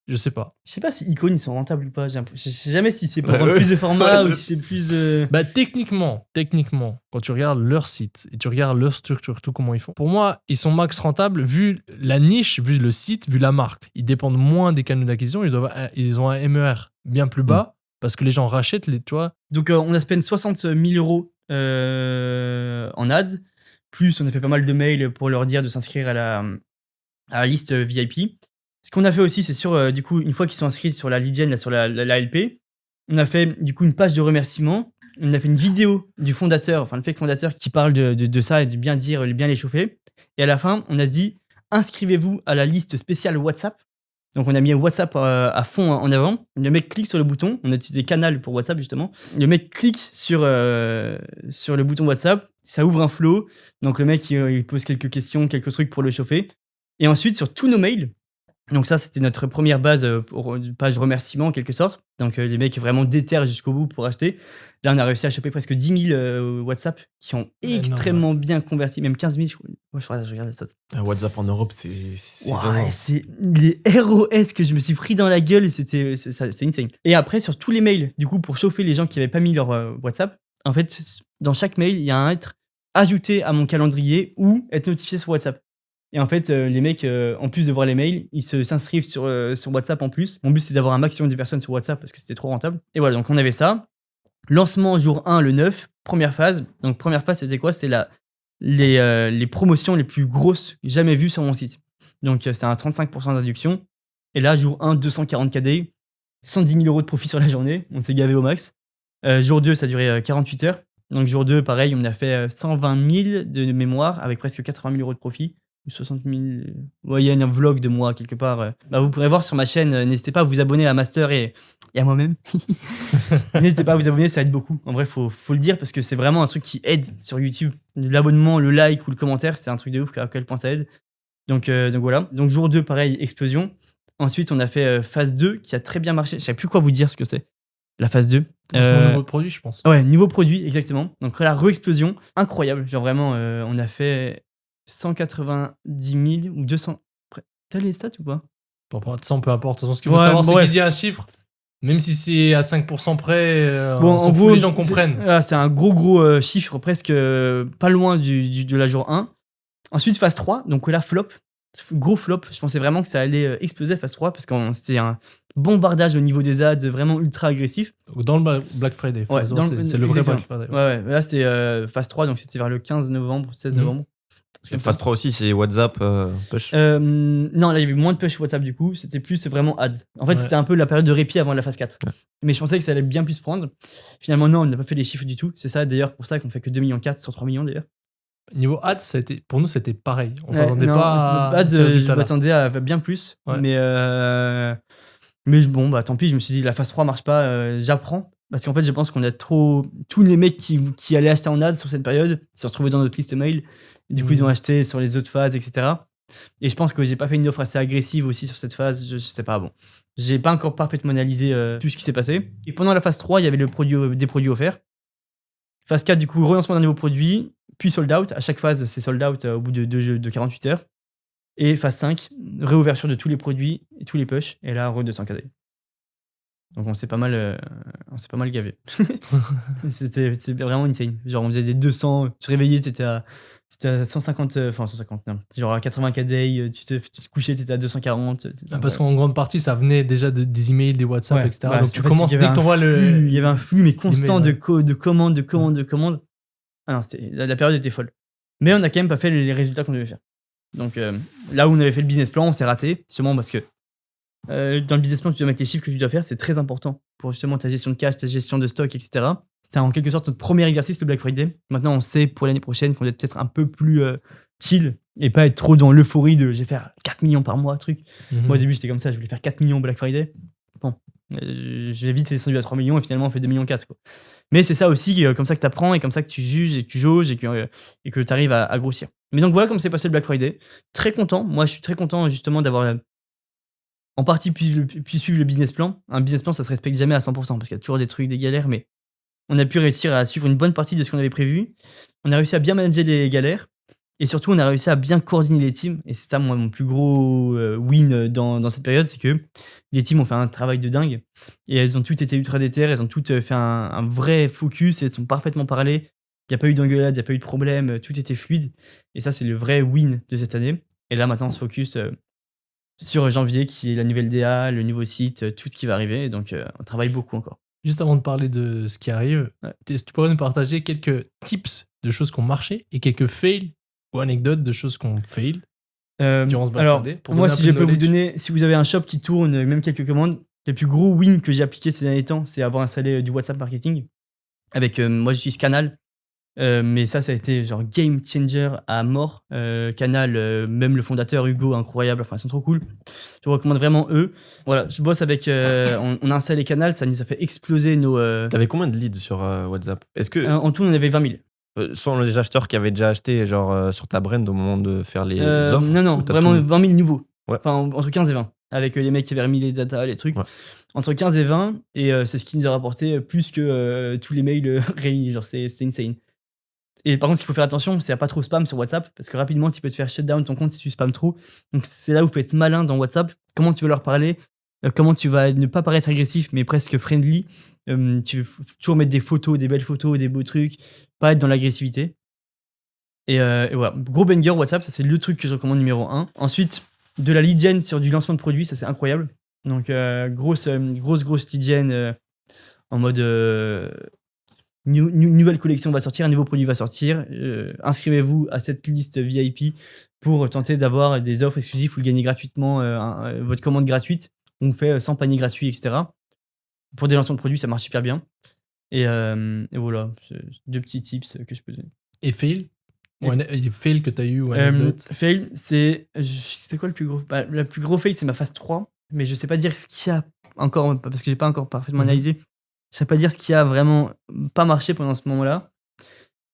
je sais pas. Je sais pas si Icon ils sont rentables ou pas. Je sais jamais si c'est pour vendre plus de formats ou si c'est plus. Bah, techniquement, quand tu regardes leur site et tu regardes leur structure, tout comment ils font, pour moi, ils sont max rentables vu la niche, vu le site, vu la marque. Ils dépendent moins des canaux d'acquisition. Ils ont un MER bien plus bas parce que les gens rachètent tu vois. Donc, on a spend 60 000 € en ads. Plus, on a fait pas mal de mails pour leur dire de s'inscrire à la liste VIP. Ce qu'on a fait aussi, c'est sur, du coup, une fois qu'ils sont inscrits sur la lead gen, sur la LP, on a fait du coup une page de remerciement. On a fait une vidéo du fondateur, enfin le fake fondateur qui parle de ça et de bien les chauffer. Et à la fin, on a dit inscrivez-vous à la liste spéciale WhatsApp. Donc on a mis WhatsApp à fond en avant. Le mec clique sur le bouton. On a utilisé Canal pour WhatsApp justement. Le mec clique sur le bouton WhatsApp. Ça ouvre un flow. Donc le mec il pose quelques questions, quelques trucs pour le chauffer. Et ensuite sur tous nos mails. Donc ça, c'était notre première base pour une page remerciement en quelque sorte. Donc les mecs vraiment déterrent jusqu'au bout pour acheter. Là, on a réussi à choper presque 10 000 WhatsApp qui ont extrêmement bien converti, même 15 000. Je regarde ça. WhatsApp en Europe, c'est c'est les ROS que je me suis pris dans la gueule. C'est insane. Et après, sur tous les mails, du coup, pour chauffer les gens qui n'avaient pas mis leur WhatsApp, en fait, dans chaque mail, il y a un être ajouté à mon calendrier ou être notifié sur WhatsApp. Et en fait, les mecs, en plus de voir les mails, ils s'inscrivent sur WhatsApp en plus. Mon but, c'est d'avoir un maximum de personnes sur WhatsApp parce que c'était trop rentable. Et voilà, donc on avait ça. Lancement jour 1, le 9, première phase. Donc première phase, c'était quoi? C'est les promotions les plus grosses jamais vues sur mon site. Donc c'est un 35% de réduction. Et là, jour 1, 240 KD, 110 000 € de profit sur la journée. On s'est gavé au max. Jour 2, ça a duré 48 heures. Donc jour 2, pareil, on a fait 120 000 de mémoire avec presque 80 000 € de profit. 60 000. Ouais, il y a un vlog de moi quelque part. Vous pourrez voir sur ma chaîne. N'hésitez pas à vous abonner à Master et à moi-même. N'hésitez pas à vous abonner, ça aide beaucoup. En vrai, faut le dire parce que c'est vraiment un truc qui aide sur YouTube. L'abonnement, le like ou le commentaire, c'est un truc de ouf à quel point ça aide. Donc voilà. Donc jour 2, pareil, explosion. Ensuite, on a fait phase 2 qui a très bien marché. Je sais plus quoi vous dire ce que c'est. La phase 2. Nouveau produit, je pense. Ouais, nouveau produit, exactement. Donc la re-explosion, incroyable. Genre vraiment, on a fait 190 000 ou 200. T'as les stats ou pas? Pour prendre 100, peu importe. De toute façon, ce qu'il faut savoir, c'est qu'il dit un chiffre, même si c'est à 5% près, en gros, les gens comprennent. C'est un gros chiffre, presque pas loin de la jour 1. Ensuite, phase 3, donc là, flop. Gros flop. Je pensais vraiment que ça allait exploser phase 3 parce que c'était un bombardage au niveau des ads vraiment ultra agressif. Dans le Black Friday. C'est le vrai Black Friday. Ouais. Là, c'était phase 3, donc c'était vers le 15 novembre, 16 novembre. Phase 3 aussi, c'est WhatsApp, push. Non, là, il y avait moins de push WhatsApp du coup. C'était plus vraiment ads. En fait, c'était un peu la période de répit avant la phase 4. Ouais. Mais je pensais que ça allait bien plus se prendre. Finalement, non, on n'a pas fait les chiffres du tout. C'est ça d'ailleurs pour ça qu'on fait que 2,4 millions sur 3 millions d'ailleurs. Niveau ads, pour nous, c'était pareil. On s'attendait pas à. Ads, je m'attendais à bien plus. Ouais. Mais bon, tant pis, je me suis dit, la phase 3 marche pas, j'apprends. Parce qu'en fait, je pense qu'on a trop. Tous les mecs qui allaient acheter en ads sur cette période se retrouvaient dans notre liste mail. Et du coup, ils ont acheté sur les autres phases, etc. Et je pense que j'ai pas fait une offre assez agressive aussi sur cette phase. Je sais pas, bon. J'ai pas encore parfaitement analysé tout ce qui s'est passé. Et pendant la phase 3, il y avait des produits offerts. Phase 4, du coup, relancement d'un nouveau produit. Puis sold out. À chaque phase, c'est sold out au bout de 48 heures. Et phase 5, réouverture de tous les produits et tous les push. Et là, 200 KD. Donc on s'est pas mal gavé. C'était vraiment insane. Genre on faisait des 200, tu te réveillais, t'étais à 150, non. Genre à 80 KD, tu te couchais, t'étais à 240. Parce qu'en grande partie, ça venait déjà des emails, des WhatsApp, etc. Donc tu commences dès que t'envoies le... Il y avait un flux, mais constant de commandes. Ah non, la période était folle. Mais on a quand même pas fait les résultats qu'on devait faire. Donc là où on avait fait le business plan, on s'est raté. Sûrement parce que dans le business plan, tu dois mettre les chiffres que tu dois faire, c'est très important pour justement ta gestion de cash, ta gestion de stock, etc. C'est en quelque sorte notre premier exercice, le Black Friday. Maintenant, on sait pour l'année prochaine qu'on doit être peut-être un peu plus chill et pas être trop dans l'euphorie de je vais faire 4 millions par mois, truc. Moi, au début, j'étais comme ça, je voulais faire 4 millions au Black Friday. Bon, j'ai vite descendu à 3 millions et finalement, on fait 2,4 millions. Quoi. Mais c'est ça aussi, comme ça que tu apprends et comme ça que tu juges et que tu jauges et que tu arrives à grossir. Mais donc voilà comment s'est passé le Black Friday. Très content. Moi, je suis très content justement d'avoir en partie puis suivre le business plan. Un business plan, ça se respecte jamais à 100% parce qu'il y a toujours des trucs, des galères, mais on a pu réussir à suivre une bonne partie de ce qu'on avait prévu. On a réussi à bien manager les galères et surtout, on a réussi à bien coordonner les teams. Et c'est ça, moi, mon plus gros win dans cette période, c'est que les teams ont fait un travail de dingue et elles ont toutes été ultra déter, elles ont toutes fait un vrai focus et elles sont parfaitement parlé. Il n'y a pas eu d'engueulade, il n'y a pas eu de problème, tout était fluide. Et ça, c'est le vrai win de cette année. Et là, maintenant, on se focus sur janvier, qui est la nouvelle DA, le nouveau site, tout ce qui va arriver. Donc, on travaille beaucoup encore. Juste avant de parler de ce qui arrive, tu pourrais nous partager quelques tips de choses qui ont marché et quelques fails ou anecdotes de choses qui ont fail durant ce Black Friday. Moi, si je peux vous donner, si vous avez un shop qui tourne, même quelques commandes, les plus gros wins que j'ai appliqués ces derniers temps, c'est avoir installé du WhatsApp marketing. Avec, moi, j'utilise Canal. Mais ça a été genre game changer à mort. Canal, même le fondateur Hugo, incroyable, enfin ils sont trop cool. Je recommande vraiment eux. Voilà, je bosse avec, on a installé Canal, ça nous a fait exploser nos. T'avais combien de leads sur WhatsApp? Est-ce que en tout on avait 20 000. Sans les acheteurs qui avaient déjà acheté genre sur ta brand au moment de faire les offres? Non, vraiment 20 000 nouveaux. Ouais. Enfin entre 15 et 20. Avec les mecs qui avaient remis les data, les trucs. Ouais. Entre 15 et 20, et c'est ce qui nous a rapporté plus que tous les mails réunis. Genre c'est insane. Et par contre, ce qu'il faut faire attention, c'est à pas trop spam sur WhatsApp, parce que rapidement, tu peux te faire shutdown ton compte si tu spams trop. Donc, c'est là où il faut être malin dans WhatsApp. Comment tu vas leur parler, comment tu vas ne pas paraître agressif, mais presque friendly. Tu veux toujours mettre des photos, des belles photos, des beaux trucs, pas être dans l'agressivité. Et voilà, gros banger WhatsApp, ça c'est le truc que je recommande numéro 1. Ensuite, de la lead gen sur du lancement de produits, ça c'est incroyable. Donc, grosse lead gen en mode... nouvelle collection va sortir, un nouveau produit va sortir. Inscrivez-vous à cette liste VIP pour tenter d'avoir des offres exclusives ou le gagner gratuitement, votre commande gratuite. On fait 100 paniers gratuits, etc. Pour des lancements de produits, ça marche super bien. Et voilà, c'est 2 petits tips que je peux donner. Et fail? Ou fail que t'as eu ou anecdote. Fail, c'est quoi le plus gros? Le plus gros fail, c'est ma phase 3, mais je sais pas dire ce qu'il y a encore, parce que j'ai pas encore parfaitement analysé. Je sais pas dire ce qui a vraiment pas marché pendant ce moment-là.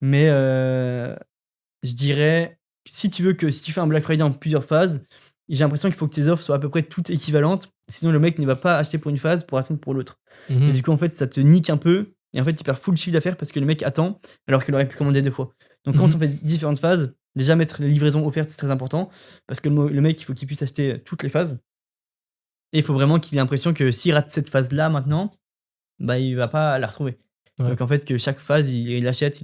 Mais je dirais, si tu fais un Black Friday en plusieurs phases, j'ai l'impression qu'il faut que tes offres soient à peu près toutes équivalentes. Sinon, le mec ne va pas acheter pour une phase pour attendre pour l'autre. Et du coup, en fait, ça te nique un peu. Et en fait, il perd full chiffre d'affaires parce que le mec attend alors qu'il aurait pu commander 2 fois. Donc, quand on fait différentes phases, déjà mettre les livraisons offertes, c'est très important. Parce que le mec, il faut qu'il puisse acheter toutes les phases. Et il faut vraiment qu'il ait l'impression que s'il rate cette phase-là maintenant, bah, il va pas la retrouver. Ouais. Donc en fait, que chaque phase, il achète,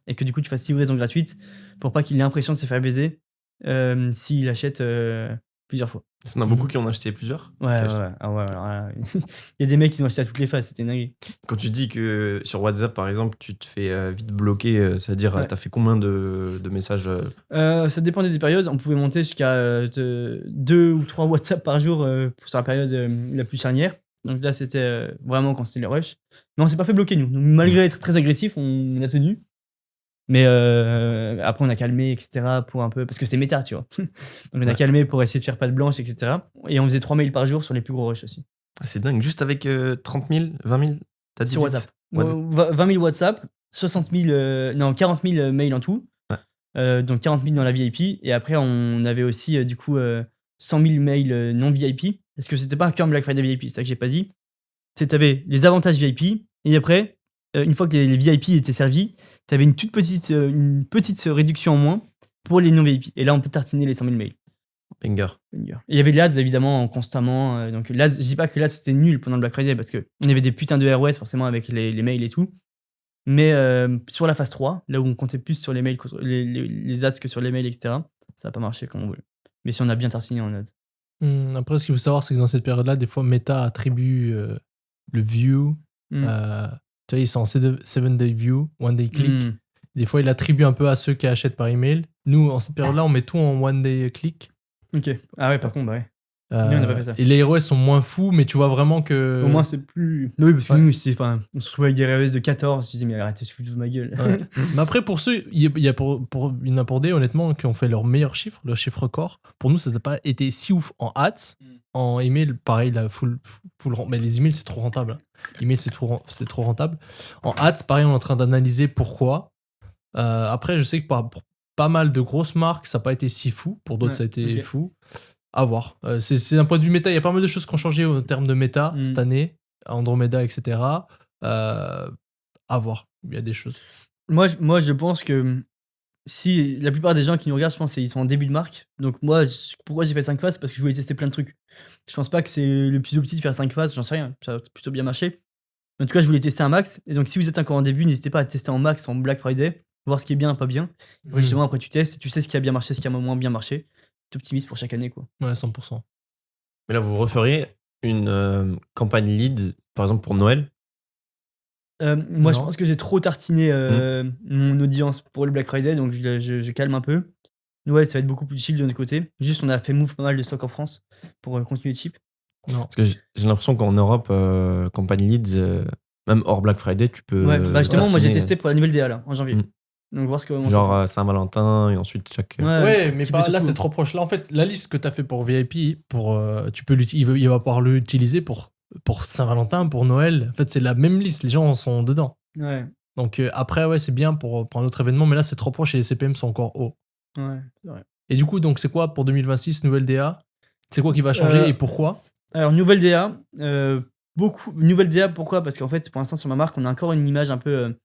et que du coup, tu fasses livraison gratuite pour pas qu'il ait l'impression de se faire baiser s'il achète plusieurs fois. Il y en a beaucoup qui en ont acheté plusieurs. Ouais. Alors là, il y a des mecs qui ont acheté à toutes les phases, c'était dingue. Quand tu dis que sur WhatsApp, par exemple, tu te fais vite bloquer, c'est-à-dire, Ouais. t'as fait combien de messages Ça dépendait des périodes. On pouvait monter jusqu'à 2 ou 3 WhatsApp par jour sur la période la plus charnière. Donc là, c'était vraiment quand c'était le rush. Mais on s'est pas fait bloquer, nous. Donc, malgré être très agressif, on a tenu. Mais après, on a calmé, etc. pour un peu. Parce que c'est méta, tu vois. Donc, on a calmé pour essayer de faire patte blanche, etc. Et on faisait 3 mails par jour sur les plus gros rushs aussi. C'est dingue, juste avec 30 000, 20 000, t'as dit Sur WhatsApp. 20 000 WhatsApp, 40 000 mails en tout. Ouais. Donc 40 000 dans la VIP. Et après, on avait aussi, 100 000 mails non VIP. Parce que c'était pas qu'un Black Friday VIP, c'est ça que j'ai pas dit. C'est t'avais les avantages VIP. Et après, une fois que les VIP étaient servis, t'avais une petite réduction en moins pour les non VIP. Et là, on peut tartiner les 100 000 mails. Banger. Et il y avait de l'ADS évidemment constamment. Donc l'ADS, je dis pas que l'ADS c'était nul pendant le Black Friday parce qu'on avait des putains de ROS forcément avec les mails et tout. Mais sur la phase 3, là où on comptait plus sur les mails, les ads que sur les mails, etc., ça n'a pas marché comme on voulait. Mais si on a bien tartiné en ads. Après, ce qu'il faut savoir, c'est que dans cette période-là, des fois, Meta attribue le view. Tu vois, ils sont en 7-day view, 1-day click. Des fois, il attribue un peu à ceux qui achètent par email. Nous, en cette période-là, on met tout en 1-day click. Ok. Ah ouais, par contre, bah ouais. Nous, on n'a pas fait ça. Et les ROS sont moins fous, mais tu vois vraiment que. Au moins, c'est plus. Oui, parce que nous, on se retrouvait avec des ROS de 14. Je disais, mais arrêtez, je fous de ma gueule. Ouais. Mais après, pour ceux, il y en a pour des, honnêtement, qui ont fait leur meilleur chiffre, leur chiffre record. Pour nous, ça n'a pas été si ouf en ads. En email, pareil, la full mais les emails, c'est trop rentable. Hein. Email, c'est trop rentable. En ads, pareil, on est en train d'analyser pourquoi. Après, je sais que pour pas mal de grosses marques, ça n'a pas été si fou. Pour d'autres, ça a été fou. À voir. C'est un point de vue méta. Il y a pas mal de choses qui ont changé en termes de méta cette année. Andromeda, etc. À voir. Il y a des choses. Moi, je pense que si la plupart des gens qui nous regardent, je pense qu'ils sont en début de marque. Donc moi, pourquoi j'ai fait 5 phases? Parce que je voulais tester plein de trucs. Je pense pas que c'est le plus opti de faire 5 phases, j'en sais rien. Ça a plutôt bien marché. En tout cas, je voulais tester un max. Et donc si vous êtes encore en début, n'hésitez pas à tester en max en Black Friday, voir ce qui est bien, pas bien. Et justement, après tu testes et tu sais ce qui a bien marché, ce qui a moins bien marché. Tu optimises pour chaque année, quoi. Ouais, 100%. Mais là, vous referiez une campagne lead, par exemple pour Noël? Moi, je pense que j'ai trop tartiné mon audience pour le Black Friday, donc je calme un peu. Noël, ça va être beaucoup plus chill de notre côté. Juste, on a fait move pas mal de stock en France pour continuer de ship. Non. Parce que j'ai l'impression qu'en Europe, campagne leads, même hors Black Friday, tu peux. Ouais, bah justement, moi j'ai tartiner, testé pour la nouvelle DA là, en janvier. Donc voir ce que. Genre Saint-Valentin et ensuite chaque. Ouais, mais qui pas, peut là surtout- c'est trop proche. Là en fait, la liste que tu as fait pour VIP, tu peux il va pouvoir l'utiliser pour Saint-Valentin, pour Noël. En fait, c'est la même liste, les gens sont dedans. Ouais, Donc après, ouais, c'est bien pour un autre événement, mais là c'est trop proche et les CPM sont encore hauts. ouais, c'est vrai. Et du coup, donc c'est quoi pour 2026, nouvelle DA? C'est quoi qui va changer et pourquoi? Alors, nouvelle DA, nouvelle DA, pourquoi? Parce qu'en fait, pour l'instant, sur ma marque, on a encore une image un peu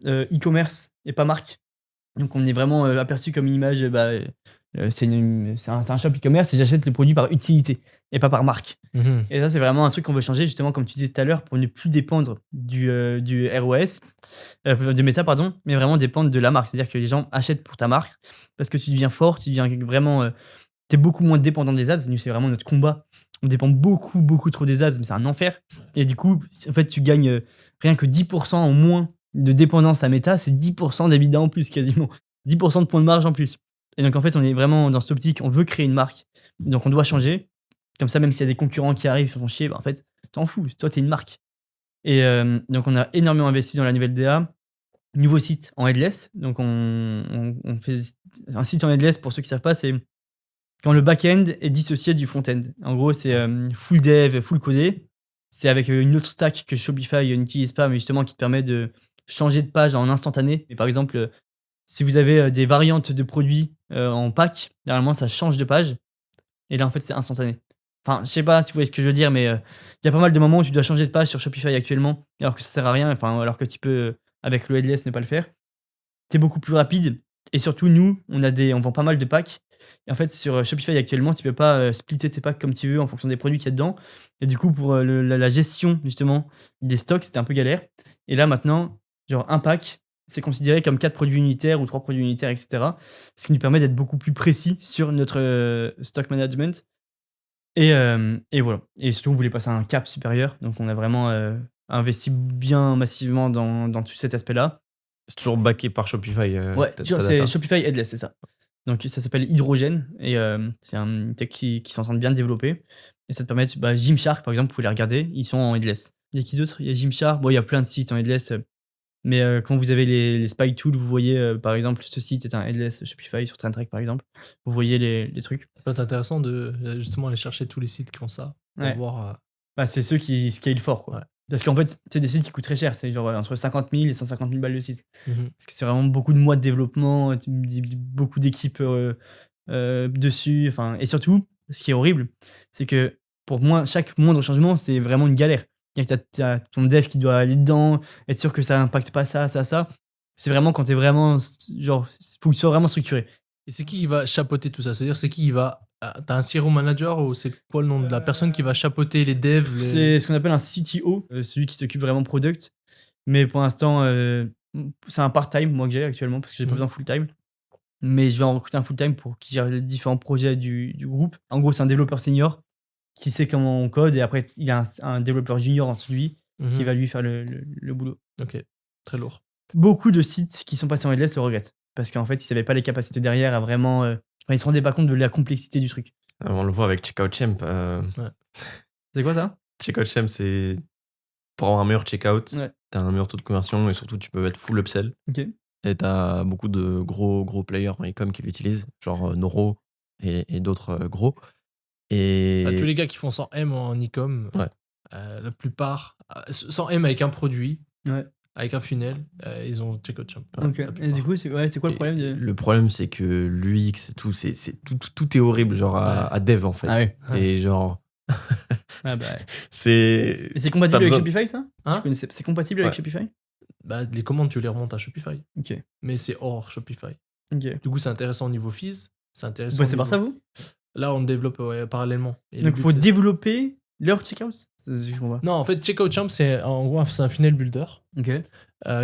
e-commerce et pas marque. Donc, on est vraiment aperçu comme une image, c'est un shop e-commerce et j'achète le produit par utilité et pas par marque. Et ça, c'est vraiment un truc qu'on veut changer, justement, comme tu disais tout à l'heure, pour ne plus dépendre du ROS, de Meta, pardon, mais vraiment dépendre de la marque. C'est-à-dire que les gens achètent pour ta marque parce que tu deviens fort, tu deviens vraiment. T'es beaucoup moins dépendant des ads. Nous, c'est vraiment notre combat. On dépend beaucoup trop des ads, mais c'est un enfer. Et du coup, en fait, tu gagnes rien que 10% en moins de dépendance à Meta, c'est 10% d'EBITDA en plus, quasiment. 10% de points de marge en plus. Et donc, en fait, on est vraiment dans cette optique, on veut créer une marque. Donc, on doit changer. Comme ça, même s'il y a des concurrents qui arrivent, ils se font chier, en fait, t'en fous. Toi, t'es une marque. Et donc, on a énormément investi dans la nouvelle DA. nouveau site en headless. Donc, on fait un site en headless, pour ceux qui ne savent pas, c'est quand le back-end est dissocié du front-end. En gros, c'est full dev, full codé. C'est avec une autre stack que Shopify n'utilise pas, mais justement qui te permet de changer de page en instantané. Et par exemple, si vous avez des variantes de produits en pack, généralement, ça change de page. Et là, en fait, c'est instantané. Enfin, je sais pas si vous voyez ce que je veux dire, mais il y a pas mal de moments où tu dois changer de page sur Shopify actuellement, alors que ça sert à rien, alors que tu peux, avec le headless, ne pas le faire. C'est beaucoup plus rapide. Et surtout, nous, on vend pas mal de packs. Et en fait, sur Shopify actuellement, tu peux pas splitter tes packs comme tu veux en fonction des produits qu'il y a dedans. Et du coup, pour la gestion, justement, des stocks, c'était un peu galère. Et là, maintenant, genre un pack, c'est considéré comme 4 produits unitaires ou 3 produits unitaires, etc. Ce qui nous permet d'être beaucoup plus précis sur notre stock management. Et voilà. Et surtout, on voulait passer à un cap supérieur. Donc, on a vraiment investi bien massivement dans tout cet aspect-là. C'est toujours backé par Shopify. Ouais, c'est Shopify Headless, c'est ça. Donc, ça s'appelle Hydrogène. Et c'est un tech qui sont en train de bien développer. Et ça te permet, Gymshark, par exemple, vous pouvez les regarder. Ils sont en Headless. Il y a qui d'autre? Il y a Gymshark. Bon, il y a plein de sites en Headless. Mais quand vous avez les Spy Tools, vous voyez, par exemple, ce site est un Headless Shopify sur Trendtrack, par exemple. Vous voyez les trucs. Ça peut être intéressant de justement aller chercher tous les sites qui ont ça pour Ouais. voir. C'est ceux qui scale fort, quoi. Ouais. Parce qu'en fait, c'est des sites qui coûtent très cher. C'est genre entre 50 000 et 150 000 balles le site. Mhm. Parce que c'est vraiment beaucoup de mois de développement, beaucoup d'équipes dessus. Et surtout, ce qui est horrible, c'est que pour moi, chaque moindre changement, c'est vraiment une galère. T'as ton dev qui doit aller dedans, être sûr que ça n'impacte pas ça. C'est vraiment quand t'es vraiment. Genre, faut que tu sois vraiment structuré. Et c'est qui va chapeauter tout ça? C'est-à-dire, c'est qui va. T'as un CRO manager ou c'est quoi le nom de la personne qui va chapeauter les devs? C'est ce qu'on appelle un CTO, celui qui s'occupe vraiment product. Mais pour l'instant, c'est un part-time, moi, que j'ai actuellement, parce que j'ai pas besoin de full-time. Mais je vais en recruter un full-time pour qu'il gère les différents projets du groupe. En gros, c'est un développeur senior qui sait comment on code, et après, il y a un développeur junior en dessous de lui qui va lui faire le boulot. Ok, très lourd. Beaucoup de sites qui sont passés en headless le regrettent, parce qu'en fait, ils savaient pas les capacités derrière à vraiment... ils se rendaient pas compte de la complexité du truc. On le voit avec Checkout Champ. Ouais. C'est quoi ça? Checkout Champ, c'est pour avoir un meilleur checkout, t'as un meilleur taux de conversion et surtout tu peux être full upsell. Ok. Et t'as beaucoup de gros players en e-com qui l'utilisent, genre Noro et d'autres gros. Et tous les gars qui font 100 M en e-com, la plupart, 100 M avec un produit, avec un funnel, ils ont Checkout Champ. Ok. Et du coup, c'est quoi le problème Le problème, c'est que l'UX, tout est horrible, genre à dev en fait. Ah ouais. Et genre. C'est compatible avec Shopify, ça? Hein? C'est compatible avec Shopify? Les commandes, tu les remontes à Shopify. Ok. Mais c'est hors Shopify. Ok. Du coup, c'est intéressant au niveau fees. C'est intéressant. C'est par ça, vous? Là, on le développe parallèlement. Et donc, il faut développer leur checkout? Je comprends pas. Non, en fait, Checkout Champ, c'est en gros c'est un funnel builder. Ok.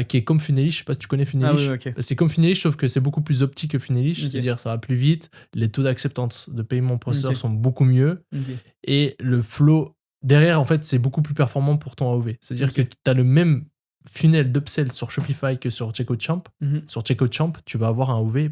Qui est comme Funelish. Je sais pas si tu connais Funelish. Ah oui, ok. C'est comme Funelish, sauf que c'est beaucoup plus optique que Funelish. Okay. C'est-à-dire, ça va plus vite. Les taux d'acceptance de paiement processeur sont beaucoup mieux. Okay. Et le flow derrière, en fait, c'est beaucoup plus performant pour ton AOV. C'est-à-dire que tu as le même funnel d'upsell sur Shopify que sur Checkout Champ. Sur Checkout Champ, tu vas avoir un AOV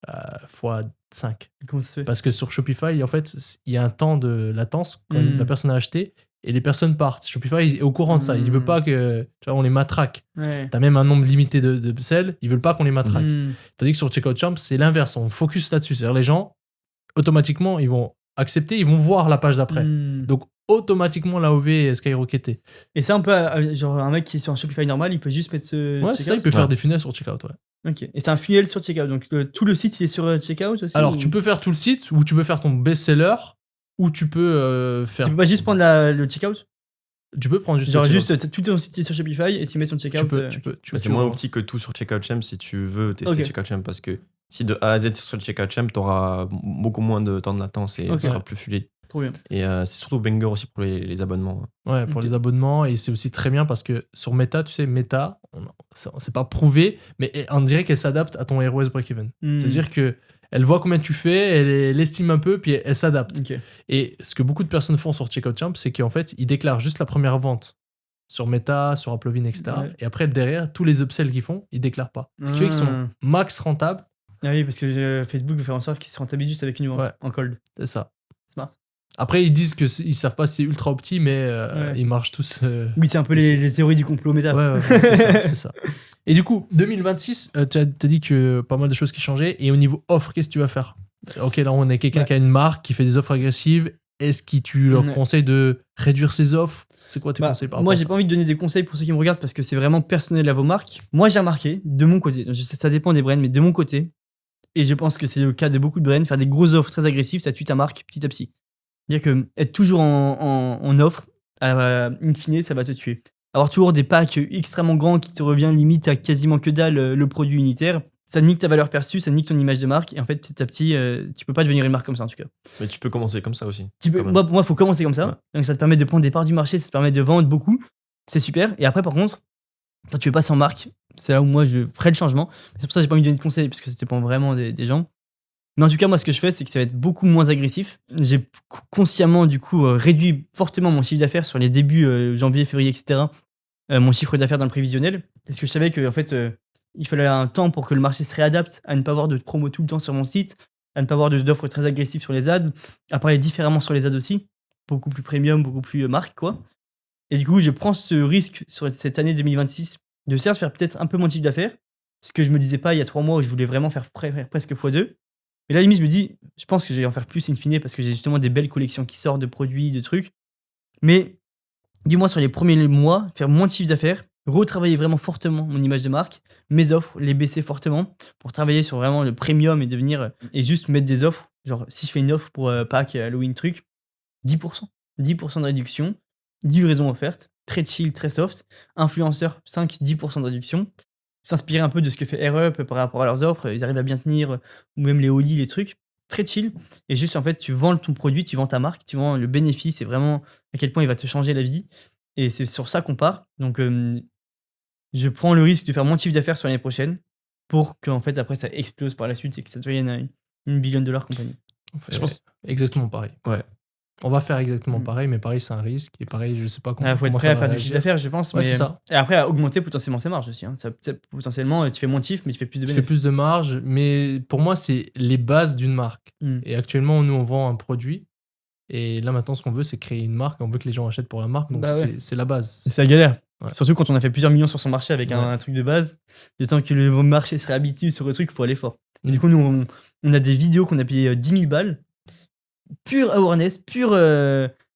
x5. Comment ça se fait? Parce que sur Shopify, en fait, il y a un temps de latence quand la personne a acheté et les personnes partent. Shopify est au courant de ça. Il veut pas que on les matraque. T'as même un nombre limité de upsell. Ils veulent pas qu'on les matraque. Tandis que sur Checkout Champ, c'est l'inverse. On focus là-dessus. C'est-à-dire les gens, automatiquement, ils vont accepter, ils vont voir la page d'après. Donc, automatiquement, l'AOV est skyrocketé. Et ça, on peut, genre, un mec qui est sur un Shopify normal, il peut juste mettre ce. Ouais, c'est ça, il peut faire des funnels sur Checkout, Ok. Et c'est un funnel sur Checkout. Donc, tout le site, il est sur Checkout aussi? Alors, tu peux faire tout le site, ou tu peux faire ton best-seller, ou tu peux faire. Tu peux pas juste prendre le Checkout? Tu peux prendre juste. Genre, juste tout ton site est sur Shopify et tu mets ton Checkout. C'est moins optique que tout sur Checkout Champ si tu veux tester Checkout Champ, parce que si de A à Z sur Checkout Champ, t'auras beaucoup moins de temps de latence et ce sera plus fluide. Trop bien. Et c'est surtout banger aussi pour les abonnements. Ouais, pour les abonnements. Et c'est aussi très bien parce que sur Meta, tu sais, Meta, c'est pas prouvé, mais on dirait qu'elle s'adapte à ton ROS break-even. C'est-à-dire que elle voit combien tu fais, elle estime un peu, puis elle s'adapte. Okay. Et ce que beaucoup de personnes font sur Checkout Champ, c'est qu'en fait, ils déclarent juste la première vente sur Meta, sur Applovin, etc. Ouais. Et après, derrière, tous les upsells qu'ils font, ils déclarent pas. Ce qui fait qu'ils sont max rentables. Ah oui, parce que Facebook veut faire en sorte qu'ils se rentabilisent juste avec une vente en cold. C'est ça. Smart. Après, ils disent qu'ils savent pas si c'est ultra opti, mais ils marchent tous. Oui, c'est un peu les théories du complot méta. Ouais, c'est ça. Et du coup, 2026, tu as dit que pas mal de choses qui changeaient. Et au niveau offre, qu'est-ce que tu vas faire? Ok, là, on a quelqu'un qui a une marque, qui fait des offres agressives. Est-ce que tu leur conseilles de réduire ses offres? C'est quoi tes conseils par rapport Moi, à j'ai ça? pas envie de donner des conseils pour ceux qui me regardent parce que c'est vraiment personnel à vos marques. Moi, j'ai remarqué, de mon côté, je sais, ça dépend des brands, mais de mon côté, et je pense que c'est le cas de beaucoup de brands, faire des grosses offres très agressives, ça tue ta marque petit à petit. C'est-à-dire que être toujours en offre, in fine, ça va te tuer. Avoir toujours des packs extrêmement grands qui te revient limite à quasiment que dalle le produit unitaire, ça nique ta valeur perçue, ça nique ton image de marque, et en fait, petit à petit, tu peux pas devenir une marque comme ça en tout cas. Mais tu peux commencer comme ça aussi. Pour moi, il faut commencer comme ça. Ouais. Donc, ça te permet de prendre des parts du marché, ça te permet de vendre beaucoup. C'est super. Et après, par contre, quand tu veux passer en marque, c'est là où moi, je ferai le changement. C'est pour ça que j'ai pas envie de donner de conseils, parce que ça dépend vraiment des gens. Mais en tout cas, moi, ce que je fais, c'est que ça va être beaucoup moins agressif. J'ai consciemment, du coup, réduit fortement mon chiffre d'affaires sur les débuts janvier, février, etc. Mon chiffre d'affaires dans le prévisionnel. Parce que je savais que, en fait, il fallait un temps pour que le marché se réadapte à ne pas avoir de promo tout le temps sur mon site, à ne pas avoir d'offres très agressives sur les ads, à parler différemment sur les ads aussi, beaucoup plus premium, beaucoup plus marque, quoi. Et du coup, je prends ce risque sur cette année 2026 de certes faire peut-être un peu moins de chiffre d'affaires, ce que je me disais pas il y a 3 mois où je voulais vraiment faire presque x2. Mais là, limite, je me dis, je pense que je vais en faire plus in fine parce que j'ai justement des belles collections qui sortent de produits, de trucs. Mais du moins sur les premiers mois, faire moins de chiffre d'affaires, retravailler vraiment fortement mon image de marque, mes offres, les baisser fortement pour travailler sur vraiment le premium et devenir et juste mettre des offres. Genre, si je fais une offre pour Pâques, Halloween, truc, 10%. 10% de réduction, livraison offerte, très chill, très soft, influenceur 5-10% de réduction, s'inspirer un peu de ce que fait AirUp par rapport à leurs offres, ils arrivent à bien tenir, ou même les Oli, les trucs, très chill, et juste en fait tu vends ton produit, tu vends ta marque, tu vends le bénéfice et vraiment à quel point il va te changer la vie, et c'est sur ça qu'on part, donc je prends le risque de faire moins de chiffre d'affaires sur l'année prochaine pour qu'en fait après ça explose par la suite et que ça devienne une billion de dollars compagnie. Je pense exactement pareil. Ouais. On va faire exactement pareil, mais pareil, c'est un risque. Et pareil, je sais pas comment. Il faut être prêt à perdre du chiffre d'affaires, je pense. Ouais, mais c'est ça. Et après, à augmenter potentiellement ses marges aussi. Hein. Ça, potentiellement, tu fais moins de chiffres, mais tu fais plus de Tu fais bénéfices. plus de marge, mais pour moi, c'est les bases d'une marque. Et actuellement, nous, on vend un produit. Et là, maintenant, ce qu'on veut, c'est créer une marque. On veut que les gens achètent pour la marque. Donc, c'est la base. C'est la galère. Ouais. Surtout quand on a fait plusieurs millions sur son marché avec un truc de base. Le temps que le marché se réhabitue sur le truc, il faut aller fort. Et du coup, nous, on a des vidéos qu'on a payé 10 000 balles. Pure awareness, pure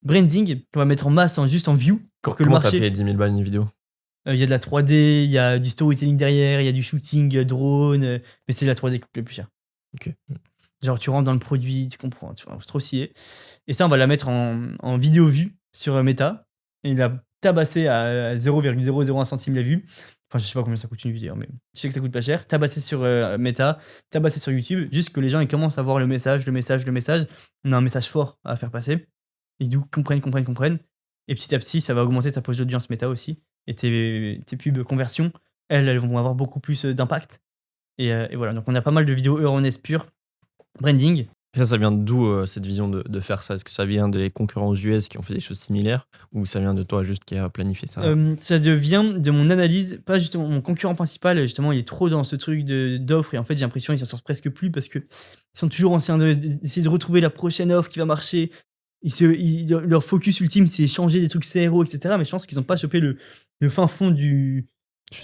branding qu'on va mettre en masse, juste en view. Pour que le Comment marché. t'as payé 10 000 balles une vidéo? Il y a de la 3D, il y a du storytelling derrière, il y a du shooting drone, mais c'est la 3D qui coûte le plus cher. Ok. Genre, tu rentres dans le produit, tu comprends, tu vois, c'est trop scié. Et ça, on va la mettre en vidéo vue sur Meta. Et il a tabassé à 0,001 centime la vue. Enfin, je sais pas combien ça coûte une vidéo, mais je sais que ça coûte pas cher. Tabassé sur Meta, tabassé sur YouTube, juste que les gens ils commencent à voir le message. On a un message fort à faire passer. Et du coup, comprennent. Et petit à petit, ça va augmenter ta poche d'audience Meta aussi. Et tes pubs conversion, elles vont avoir beaucoup plus d'impact. Et voilà, donc on a pas mal de vidéos awareness pure, branding. Et ça vient d'où cette vision de faire ça? Est-ce que ça vient des concurrents aux US qui ont fait des choses similaires ou ça vient de toi juste qui a planifié ça? Ça vient de mon analyse, pas justement mon concurrent principal, justement il est trop dans ce truc d'offre et en fait j'ai l'impression qu'ils s'en sortent presque plus parce qu'ils sont toujours en train d'essayer de retrouver la prochaine offre qui va marcher. Leur focus ultime c'est changer des trucs CRO, etc. Mais je pense qu'ils n'ont pas chopé le fin fond du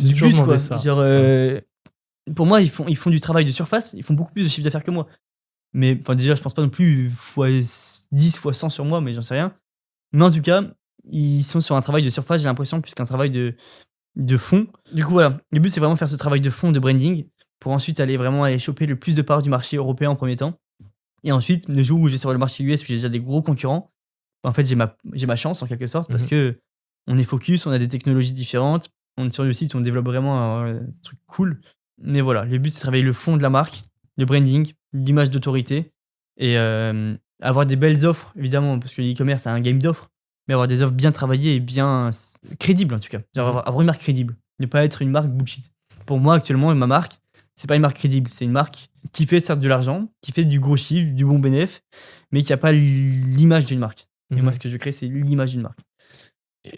but, quoi. Ça. Genre, pour moi ils font du travail de surface, ils font beaucoup plus de chiffre d'affaires que moi. Mais déjà, je pense pas non plus x 10, x 100 sur moi, mais j'en sais rien. Mais en tout cas, ils sont sur un travail de surface, j'ai l'impression, plus qu'un travail de fond. Du coup, voilà. Le but, c'est vraiment faire ce travail de fond, de branding, pour ensuite aller choper le plus de parts du marché européen en premier temps. Et ensuite, le jour où je vais sur le marché US, où j'ai déjà des gros concurrents, en fait, j'ai ma chance, en quelque sorte, parce que on est focus, on a des technologies différentes, on est sur le site, on développe vraiment un truc cool. Mais voilà, le but, c'est de travailler le fond de la marque, le branding, l'image d'autorité et avoir des belles offres, évidemment, parce que l'e-commerce, c'est un game d'offres, mais avoir des offres bien travaillées et bien crédibles, en tout cas. Genre avoir une marque crédible, ne pas être une marque bullshit. Pour moi, actuellement, ma marque, c'est pas une marque crédible, c'est une marque qui fait certes de l'argent, qui fait du gros chiffre, du bon bénéfice, mais qui n'a pas l'image d'une marque. Et moi, ce que je crée, c'est l'image d'une marque.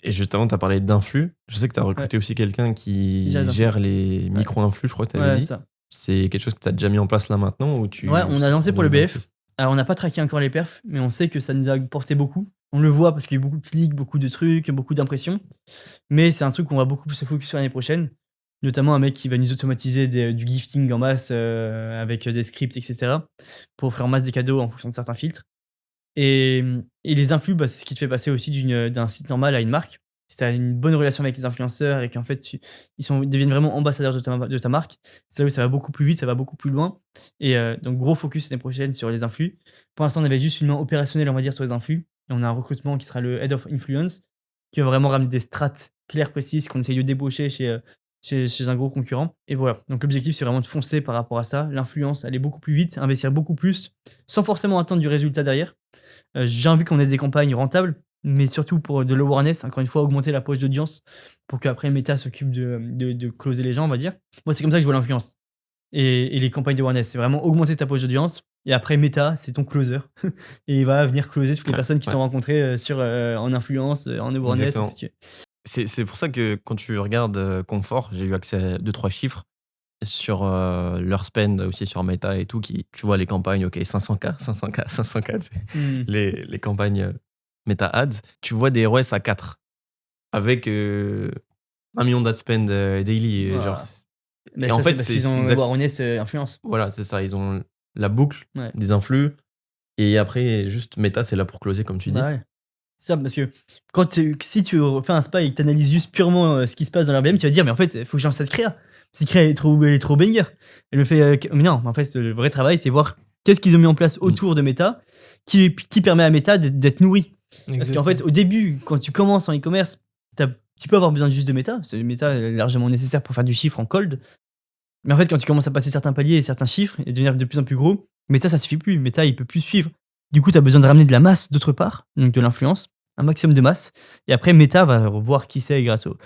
Et justement, tu as parlé d'influx. Je sais que tu as recruté aussi quelqu'un qui gère les micro-influx, je crois que tu avais dit. Ça. C'est quelque chose que tu as déjà mis en place là maintenant ou Ouais, on a lancé pour le BF. Alors, on n'a pas traqué encore les perfs, mais on sait que ça nous a apporté beaucoup. On le voit parce qu'il y a eu beaucoup de clics, beaucoup de trucs, beaucoup d'impressions. Mais c'est un truc qu'on va beaucoup plus se focus sur l'année prochaine. notamment un mec qui va nous automatiser du gifting en masse avec des scripts, etc. pour offrir en masse des cadeaux en fonction de certains filtres. Et les influx, c'est ce qui te fait passer aussi d'un site normal à une marque. Si tu as une bonne relation avec les influenceurs et qu'en fait, ils deviennent vraiment ambassadeurs de ta marque, c'est là où ça va beaucoup plus vite, ça va beaucoup plus loin. Et donc, gros focus l'année prochaine sur les influx. Pour l'instant, on avait juste une main opérationnelle, on va dire, sur les influx. Et on a un recrutement qui sera le Head of Influence, qui va vraiment ramener des strates claires, précises, qu'on essaye de débaucher chez un gros concurrent. Et voilà. Donc, l'objectif, c'est vraiment de foncer par rapport à ça. L'influence, aller beaucoup plus vite, investir beaucoup plus, sans forcément attendre du résultat derrière. J'ai envie qu'on ait des campagnes rentables, mais surtout pour de l'awareness, encore une fois, augmenter la poche d'audience pour qu'après Meta s'occupe de closer les gens, on va dire. Moi, c'est comme ça que je vois l'influence. Et les campagnes d'awareness, c'est vraiment augmenter ta poche d'audience. Et après, Meta, c'est ton closer. Et il va venir closer toutes les personnes qui t'ont rencontré en influence, en awareness. C'est pour ça que quand tu regardes Confort, j'ai eu accès à 2-3 chiffres sur leur spend aussi sur Meta et tout, tu vois les campagnes, ok, 500K, les campagnes Meta Ads, tu vois des ROS à 4 avec 1 million d'ad spend daily. Wow. Genre, et en fait, ils ont awareness influence. Voilà, c'est ça, ils ont la boucle des influx et après, juste Meta, c'est là pour closer, comme tu dis. Ouais. C'est ça, parce que si tu fais un spy et que tu analyses juste purement ce qui se passe dans l'RBM, tu vas te dire, mais en fait, il faut que j'en cette créa. Cette créa, elle est trop banger. Elle me fait. Mais non, en fait, le vrai travail, c'est voir qu'est-ce qu'ils ont mis en place autour de Meta qui permet à Meta d'être nourri. Exactement. Parce qu'en fait, au début, quand tu commences en e-commerce, tu peux avoir besoin juste de Meta. Meta est largement nécessaire pour faire du chiffre en cold. Mais en fait, quand tu commences à passer certains paliers et certains chiffres et devenir de plus en plus gros, Meta, ça suffit plus. Meta, il peut plus suivre. Du coup, tu as besoin de ramener de la masse d'autre part, donc de l'influence, un maximum de masse. Et après, Meta va voir qui c'est grâce au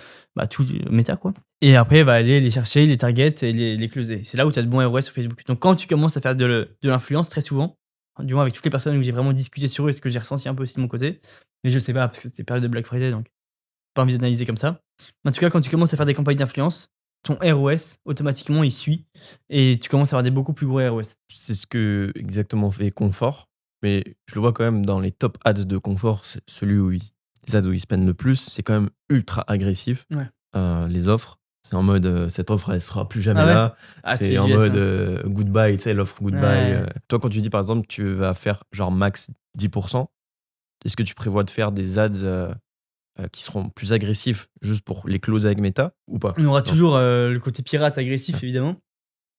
tout Meta, quoi. Et après, va aller les chercher, les target et les closer. C'est là où tu as de bons ROS sur Facebook. Donc, quand tu commences à faire de l'influence, très souvent, du moins avec toutes les personnes où j'ai vraiment discuté sur eux et ce que j'ai ressenti un peu aussi de mon côté, mais je sais pas, parce que c'était période de Black Friday, donc pas envie d'analyser comme ça. En tout cas, quand tu commences à faire des campagnes d'influence, ton ROS, automatiquement, il suit et tu commences à avoir des beaucoup plus gros ROS. C'est ce que exactement fait Confort. Mais je le vois quand même dans les top ads de Confort, c'est celui où les ads où ils spendent le plus, c'est quand même ultra agressif. Ouais. Les offres, c'est en mode cette offre elle sera plus jamais là. C'est en mode goodbye, tu sais, l'offre goodbye. Toi, quand tu dis par exemple tu vas faire genre max 10%, est-ce que tu prévois de faire des ads qui seront plus agressifs juste pour les close avec Meta ou pas? On aura toujours le côté pirate agressif, évidemment.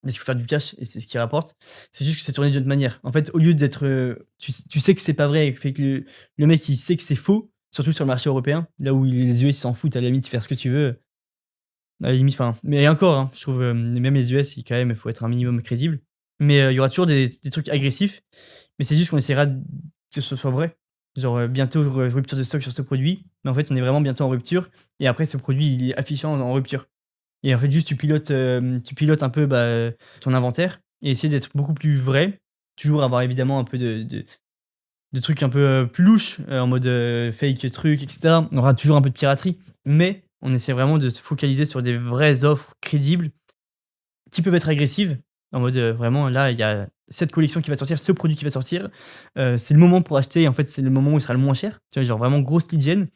Parce qu'il faut faire du cash et c'est ce qui rapporte. C'est juste que c'est tourné d'une autre manière. En fait, au lieu d'être. Tu sais que c'est pas vrai, fait que le mec il sait que c'est faux, surtout sur le marché européen, là où les US ils s'en foutent, à la limite, faire ce que tu veux. À la limite, mais encore, je trouve, même les US, quand même, il faut être un minimum crédible. Mais il y aura toujours des trucs agressifs, mais c'est juste qu'on essaiera que ce soit vrai. Genre, bientôt rupture de stock sur ce produit, mais en fait, on est vraiment bientôt en rupture, et après, ce produit il est affiché en rupture. Et en fait, juste tu pilotes un peu ton inventaire et essayer d'être beaucoup plus vrai. Toujours avoir évidemment un peu de trucs un peu plus louches, en mode fake truc, etc. On aura toujours un peu de piraterie, mais on essaie vraiment de se focaliser sur des vraies offres crédibles qui peuvent être agressives. En mode vraiment, là, il y a cette collection qui va sortir, ce produit qui va sortir. C'est le moment pour acheter. En fait, c'est le moment où il sera le moins cher. Tu vois, genre vraiment grosse lead gen.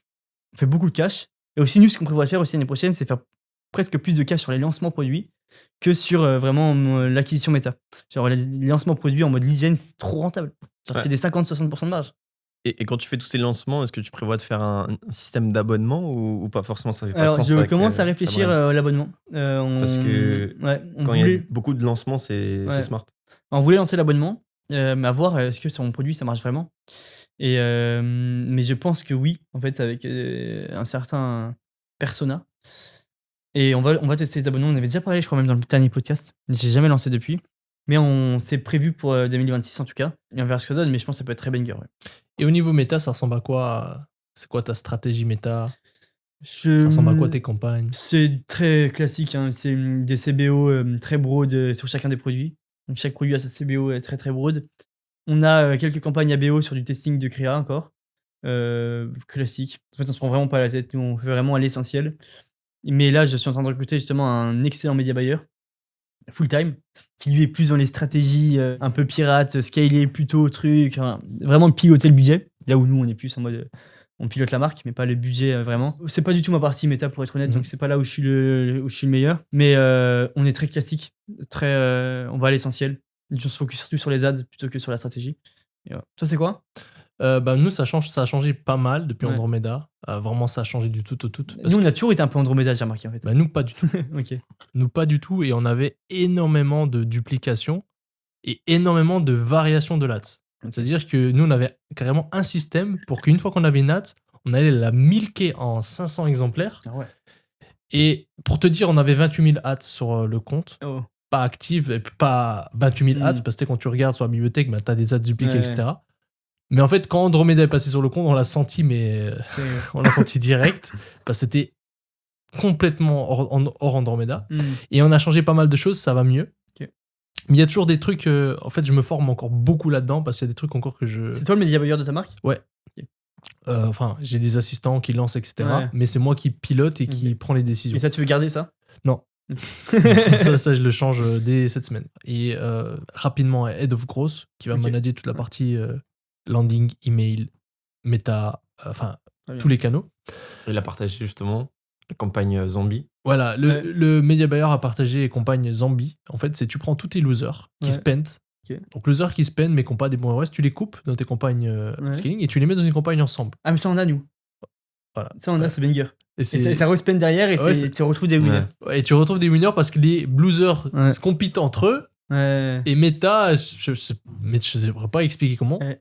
On fait beaucoup de cash. Et aussi, nous, ce qu'on prévoit faire aussi l'année prochaine, c'est faire presque plus de cash sur les lancements produits que sur vraiment l'acquisition méta. Genre les lancements produits en mode lead gen, c'est trop rentable. Genre tu fais des 50-60% de marge. Et quand tu fais tous ces lancements, est-ce que tu prévois de faire un système d'abonnement ou pas forcément? Ça fait pas Alors, de sens. je commence à réfléchir à l'abonnement. Parce que quand il y a beaucoup de lancements, c'est smart. On voulait lancer l'abonnement, mais à voir est-ce que sur mon produit ça marche vraiment. Mais je pense que oui, en fait, avec un certain persona. Et on va tester les abonnements. On avait déjà parlé, je crois, même dans le dernier podcast. J'ai jamais lancé depuis. Mais on s'est prévu pour 2026 en tout cas. Et on verra ce que ça donne, mais je pense que ça peut être très banger. Ouais. Et au niveau méta, ça ressemble à quoi? C'est quoi ta stratégie méta? Ça ressemble à quoi tes campagnes? C'est très classique. Hein. C'est des CBO très broad sur chacun des produits. Donc chaque produit a sa CBO très très broad. On a quelques campagnes ABO sur du testing de créa encore. Classique. En fait, on se prend vraiment pas la tête. Nous, on fait vraiment à l'essentiel. Mais là, je suis en train de recruter justement un excellent media buyer, full-time, qui lui est plus dans les stratégies un peu pirates, scaler plutôt, truc, vraiment piloter le budget. Là où nous, on est plus en mode On pilote la marque, mais pas le budget vraiment. C'est pas du tout ma partie méta pour être honnête, donc c'est pas là où je suis le meilleur. Mais on est très classique, on va à l'essentiel. On se focus surtout sur les ads plutôt que sur la stratégie. Et voilà. Toi, c'est quoi? Nous, ça a changé pas mal depuis Ouais. Andromeda. Vraiment, ça a changé du tout au tout. Nous, on a toujours été un peu Andromeda, j'ai remarqué en fait. Nous, pas du tout. Ok. Nous, pas du tout. Et on avait énormément de duplications et énormément de variations de l'ads. C'est-à-dire que nous, on avait carrément un système pour qu'une fois qu'on avait une ad, on allait la milquer en 500 exemplaires. Ah ouais. Et pour te dire, on avait 28 000 ads sur le compte. Oh. Pas actives, et puis pas 28 000 ads, parce que quand tu regardes sur la bibliothèque, bah, tu as des ads dupliquées, Ouais. etc. Mais en fait, quand Andromeda est passé sur le compte, on l'a senti, mais on l'a senti direct, parce que c'était complètement hors Andromeda. Et on a changé pas mal de choses, ça va mieux. Ok. Mais il y a toujours des trucs, en fait, je me forme encore beaucoup là-dedans, parce qu'il y a des trucs encore que je... C'est toi le media buyer de ta marque? Ouais. Ok. Enfin, j'ai des assistants qui lancent, etc. Ouais. Mais c'est moi qui pilote et qui prend les décisions. Et ça, tu veux garder ça? Non. ça, je le change dès cette semaine. Et rapidement, Head of Growth, qui va Ok. manager toute la partie landing, email, méta, enfin, tous les canaux. Il a partagé justement la campagne Zombie. Voilà, le media buyer a partagé les campagnes Zombie. En fait, c'est tu prends tous tes losers qui spend. Ok. Donc, losers qui spend mais qui n'ont pas des bons ROS, tu les coupes dans tes campagnes scaling et tu les mets dans une campagne ensemble. Ah, mais ça, on a, nous. Voilà. Ça, on a, c'est banger. Et Et ça respend derrière et Ouais, tu retrouves des winners. Et tu retrouves des winners parce que les losers Ouais. se compitent entre eux. Ouais. Et méta, je ne saurais pas expliquer comment, Ouais.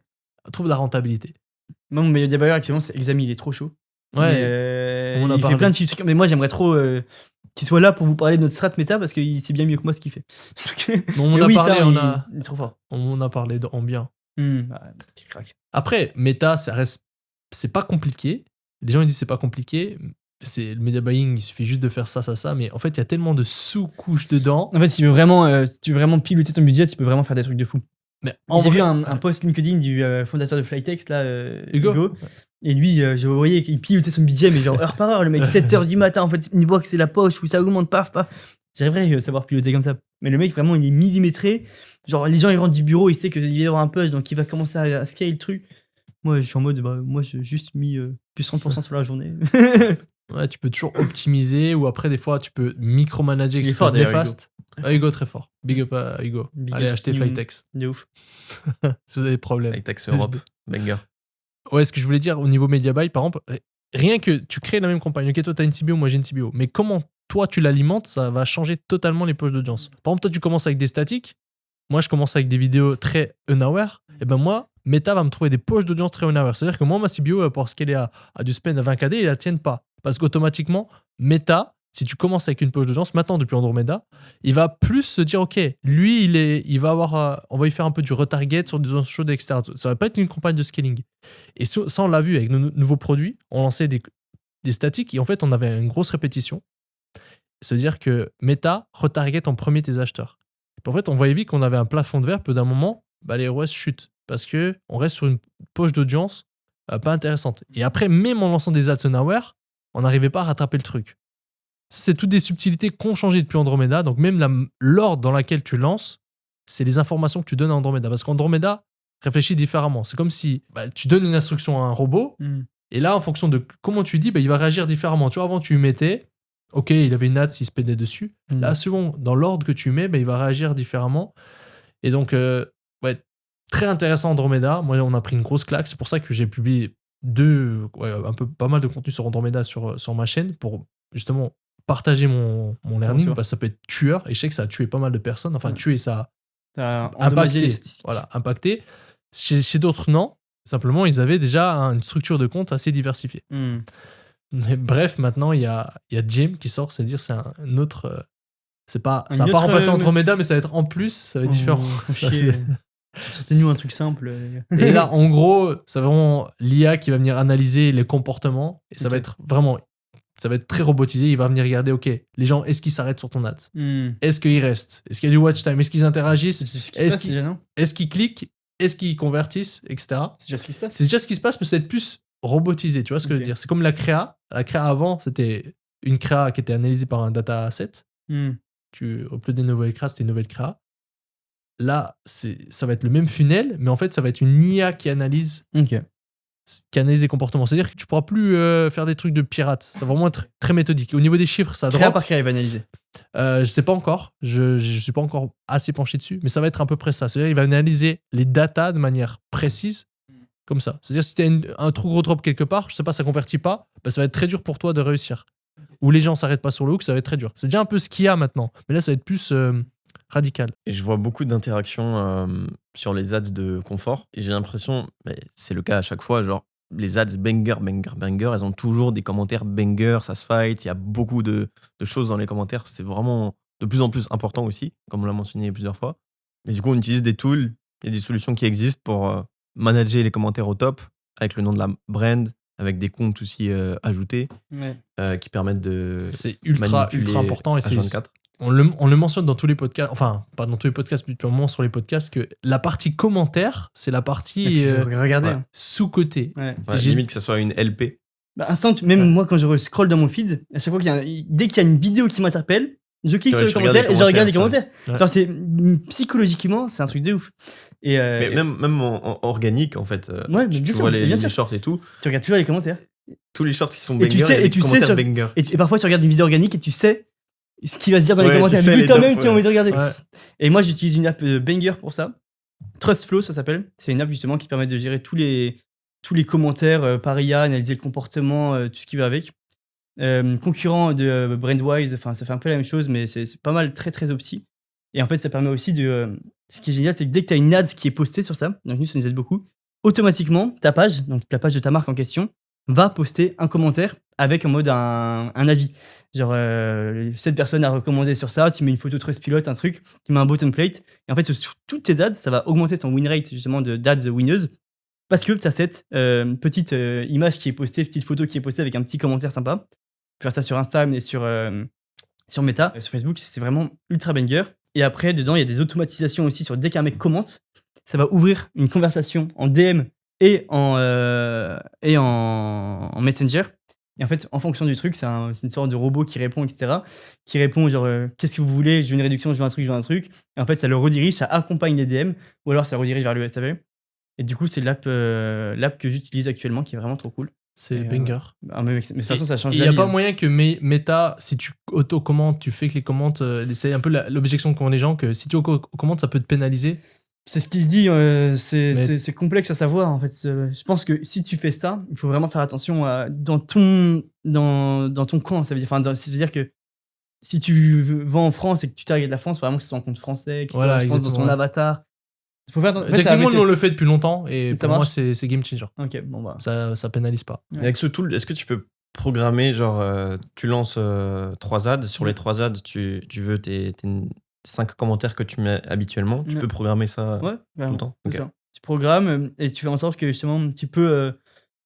trouve la rentabilité. Moi, mon meilleur buyer actuellement, c'est Exami, il est trop chaud. Ouais, on en a il parlé. fait plein de petits trucs. Mais moi, j'aimerais trop qu'il soit là pour vous parler de notre strat méta parce qu'il sait bien mieux que moi ce qu'il fait. On Mais a oui, parlé, ça, on il est trop fort. a parlé en bien. Petit crack. Après, méta, ça reste, c'est pas compliqué. Les gens ils disent c'est pas compliqué. C'est le media buying, il suffit juste de faire ça. Mais en fait, il y a tellement de sous-couches dedans. En fait, si tu veux vraiment piloter ton budget, tu peux vraiment faire des trucs de fou. Mais J'ai vu un post LinkedIn du fondateur de Flytex, là, Hugo. Et lui, je voyais qu'il pilotait son budget, mais genre heure par heure, le mec, 7h du matin, en fait, il voit que c'est la poche, où ça augmente, paf. J'arriverais à savoir piloter comme ça. Mais le mec, vraiment, il est millimétré. Genre, les gens, ils rentrent du bureau, il sait qu'il va y avoir un push, donc il va commencer à scale le truc. Moi, je suis en mode, moi, j'ai juste mis plus 30% sur la journée. Ouais, tu peux toujours optimiser ou après, des fois, tu peux micromanager, Il est etc. fort, d'ailleurs, Néfaste. Hugo, très fort. Big up à Hugo. Big Allez up, acheter Steam. Flytex De ouf. si vous avez des problèmes. Avec Tax Europe, banger. Ouais, ce que je voulais dire au niveau media buy, par exemple, rien que tu crées la même campagne. Ok, toi, tu as une CBO, moi, j'ai une CBO. Mais comment toi, tu l'alimentes, ça va changer totalement les poches d'audience. Par exemple, toi, tu commences avec des statiques. Moi, je commence avec des vidéos très unaware. Et ben moi, Meta va me trouver des poches d'audience très unaware. C'est-à-dire que moi, ma CBO, elle va pouvoir scaler à du spend à 20 KD et elle la tienne pas. Parce qu'automatiquement, Meta, si tu commences avec une poche d'audience, maintenant depuis Andromeda, il va plus se dire, ok, lui, il va avoir, on va lui faire un peu du retarget sur des audiences chaudes, etc. Ça va pas être une campagne de scaling. Et ça, on l'a vu avec nos nouveaux produits. On lançait des statiques et en fait, on avait une grosse répétition. C'est-à-dire que Meta retarget en premier tes acheteurs. Et en fait, on voyait vite qu'on avait un plafond de verre, peu d'un moment, les ROS chutent parce qu'on reste sur une poche d'audience pas intéressante. Et après, même en lançant des ads unaware, on n'arrivait pas à rattraper le truc. C'est toutes des subtilités qu'ont changé depuis Andromeda. Donc même l'ordre dans laquelle tu lances, c'est les informations que tu donnes à Andromeda. Parce qu'Andromeda réfléchit différemment. C'est comme si tu donnes une instruction à un robot, et là, en fonction de comment tu dis, il va réagir différemment. Tu vois, avant, tu lui mettais, ok, il avait une ad s'il se pédait dessus. Là, souvent, dans l'ordre que tu mets, il va réagir différemment. Et donc, très intéressant Andromeda. Moi, on a pris une grosse claque. C'est pour ça que j'ai publié pas mal de contenu sur Andromeda sur ma chaîne pour justement partager mon learning, parce que ça peut être tueur, et je sais que ça a tué pas mal de personnes, tué, ça a impacté. Chez d'autres, non. Simplement, ils avaient déjà une structure de compte assez diversifiée. Mais bref, maintenant, il y a Jim qui sort, c'est-à-dire c'est un autre... ça va pas remplacer Andromeda, mais ça va être en plus, ça va être différent. Sortez-nous un truc simple. Et là, en gros, c'est vraiment l'IA qui va venir analyser les comportements, et ça va être vraiment... Ça va être très robotisé. Il va venir regarder, ok, les gens, est-ce qu'ils s'arrêtent sur ton ad? Est-ce qu'ils restent? Est-ce qu'il y a du watch time? Est-ce qu'ils interagissent? Est-ce qu'ils cliquent? Est-ce qu'ils convertissent? Etc. C'est déjà ce qui se passe. C'est déjà ce qui se passe, mais c'est plus robotisé. Tu vois ce que je veux dire? C'est comme la créa. La créa avant, c'était une créa qui était analysée par un dataset. Tu uploadais une nouvelle créa, c'était une nouvelle créa. Là, ça va être le même funnel, mais en fait, ça va être une IA qui analyse qui analyse les comportements. C'est-à-dire que tu pourras plus faire des trucs de pirate. Ça va vraiment être très méthodique. Au niveau des chiffres, ça Créa drop. par créa, il va analyser. Je sais pas encore. Je suis pas encore assez penché dessus, mais ça va être à peu près ça. C'est-à-dire qu'il va analyser les datas de manière précise, comme ça. C'est-à-dire si tu as un trop gros drop quelque part, je sais pas, ça convertit pas, bah, ça va être très dur pour toi de réussir. Ou les gens s'arrêtent pas sur le hook, ça va être très dur. C'est déjà un peu ce qu'il y a maintenant, mais là ça va être plus radical. Et je vois beaucoup d'interactions sur les ads de confort. Et j'ai l'impression, c'est le cas à chaque fois, genre les ads banger, elles ont toujours des commentaires banger, ça se fight, il y a beaucoup de choses dans les commentaires. C'est vraiment de plus en plus important aussi, comme on l'a mentionné plusieurs fois. Et du coup, on utilise des tools et des solutions qui existent pour manager les commentaires au top, avec le nom de la brand, avec des comptes aussi ajoutés, qui permettent de C'est ultra important et c'est H24. on le mentionne dans tous les podcasts, enfin pas dans tous les podcasts, mais depuis un moment sur les podcasts, que la partie commentaires, c'est la partie Regardez. ouais. sous-côté. Ouais. Ouais, limite que ce soit une LP. Même moi, quand je scroll dans mon feed, à chaque fois dès qu'il y a une vidéo qui m'interpelle, je clique Ouais, sur les tu regardes commentaires et je regarde les commentaires. Ouais. Genre, psychologiquement, c'est un truc de ouf. Et, Mais même en organique, en fait, Ouais, tu bien sûr, vois les bien sûr. shorts et tout. tu regardes toujours les commentaires. Tous les shorts qui sont Et banger, tu sais- il y a et des tu sais commentaires sur- banger. Et parfois, tu regardes une vidéo organique et tu sais ce qui va se dire dans les Ouais, tu commentaires. sais Mais les toi-même, infos, tu as envie de regarder. Ouais. Et moi, j'utilise une app banger pour ça. Trustflow, ça s'appelle. C'est une app justement qui permet de gérer tous les commentaires par IA, analyser le comportement, tout ce qui va avec. Concurrent de Brandwise, enfin, ça fait un peu la même chose, mais c'est pas mal, très très opti. Et en fait, ça permet aussi de. Ce qui est génial, c'est que dès que tu as une ads qui est postée sur ça, donc nous, ça nous aide beaucoup, automatiquement, ta page, donc la page de ta marque en question, va poster un commentaire avec en mode un avis. Genre, cette personne a recommandé sur ça, tu mets une photo Trustpilot, un truc, tu mets un beau template. Et en fait, sur toutes tes ads, ça va augmenter ton win rate justement d'ads winneuses parce que tu as cette petite image qui est postée, petite photo qui est postée avec un petit commentaire sympa. Tu peux faire ça sur Instagram et sur Meta. Sur Facebook, c'est vraiment ultra banger. Et après, dedans, il y a des automatisations aussi sur dès qu'un mec commente, ça va ouvrir une conversation en DM et en Messenger. Et en fait, en fonction du truc, c'est une sorte de robot qui répond, etc. Qui répond genre, qu'est-ce que vous voulez? Je veux une réduction, je veux un truc, je veux un truc. Et en fait, ça le redirige, ça accompagne les DM, ou alors ça redirige vers le SAV. Et du coup, c'est l'app que j'utilise actuellement, qui est vraiment trop cool. C'est Et, banger. Mais de toute façon, ça change Il la n'y a vie, pas hein. moyen que Meta, si tu auto-commentes, tu fais que les commentes, c'est un peu l'objection qu'ont les gens, que si tu auto-commentes, ça peut te pénaliser. C'est ce qui se dit, c'est complexe à savoir en fait. Je pense que si tu fais ça, il faut vraiment faire attention dans ton camp. Ça veut dire, c'est-à-dire que si tu vends en France et que tu targetes la France, il faut vraiment que ce soit un compte français, que ce Voilà, soit, je pense, dans ton exactement. avatar. Il faut faire. En fait, ça Techniquement, va nous, on tester. le fait depuis longtemps, et Ça pour moi, marche. c'est game changer. Ok, bon bah. Ça pénalise pas. Ouais. Avec ce tool, est-ce que tu peux programmer, genre, tu lances 3 ads, sur les 3 ads, tu veux tes 5 commentaires que tu mets habituellement, tu Ouais. peux programmer ça Ouais, tout le temps? c'est Ok. ça. Tu programmes et tu fais en sorte que justement tu peux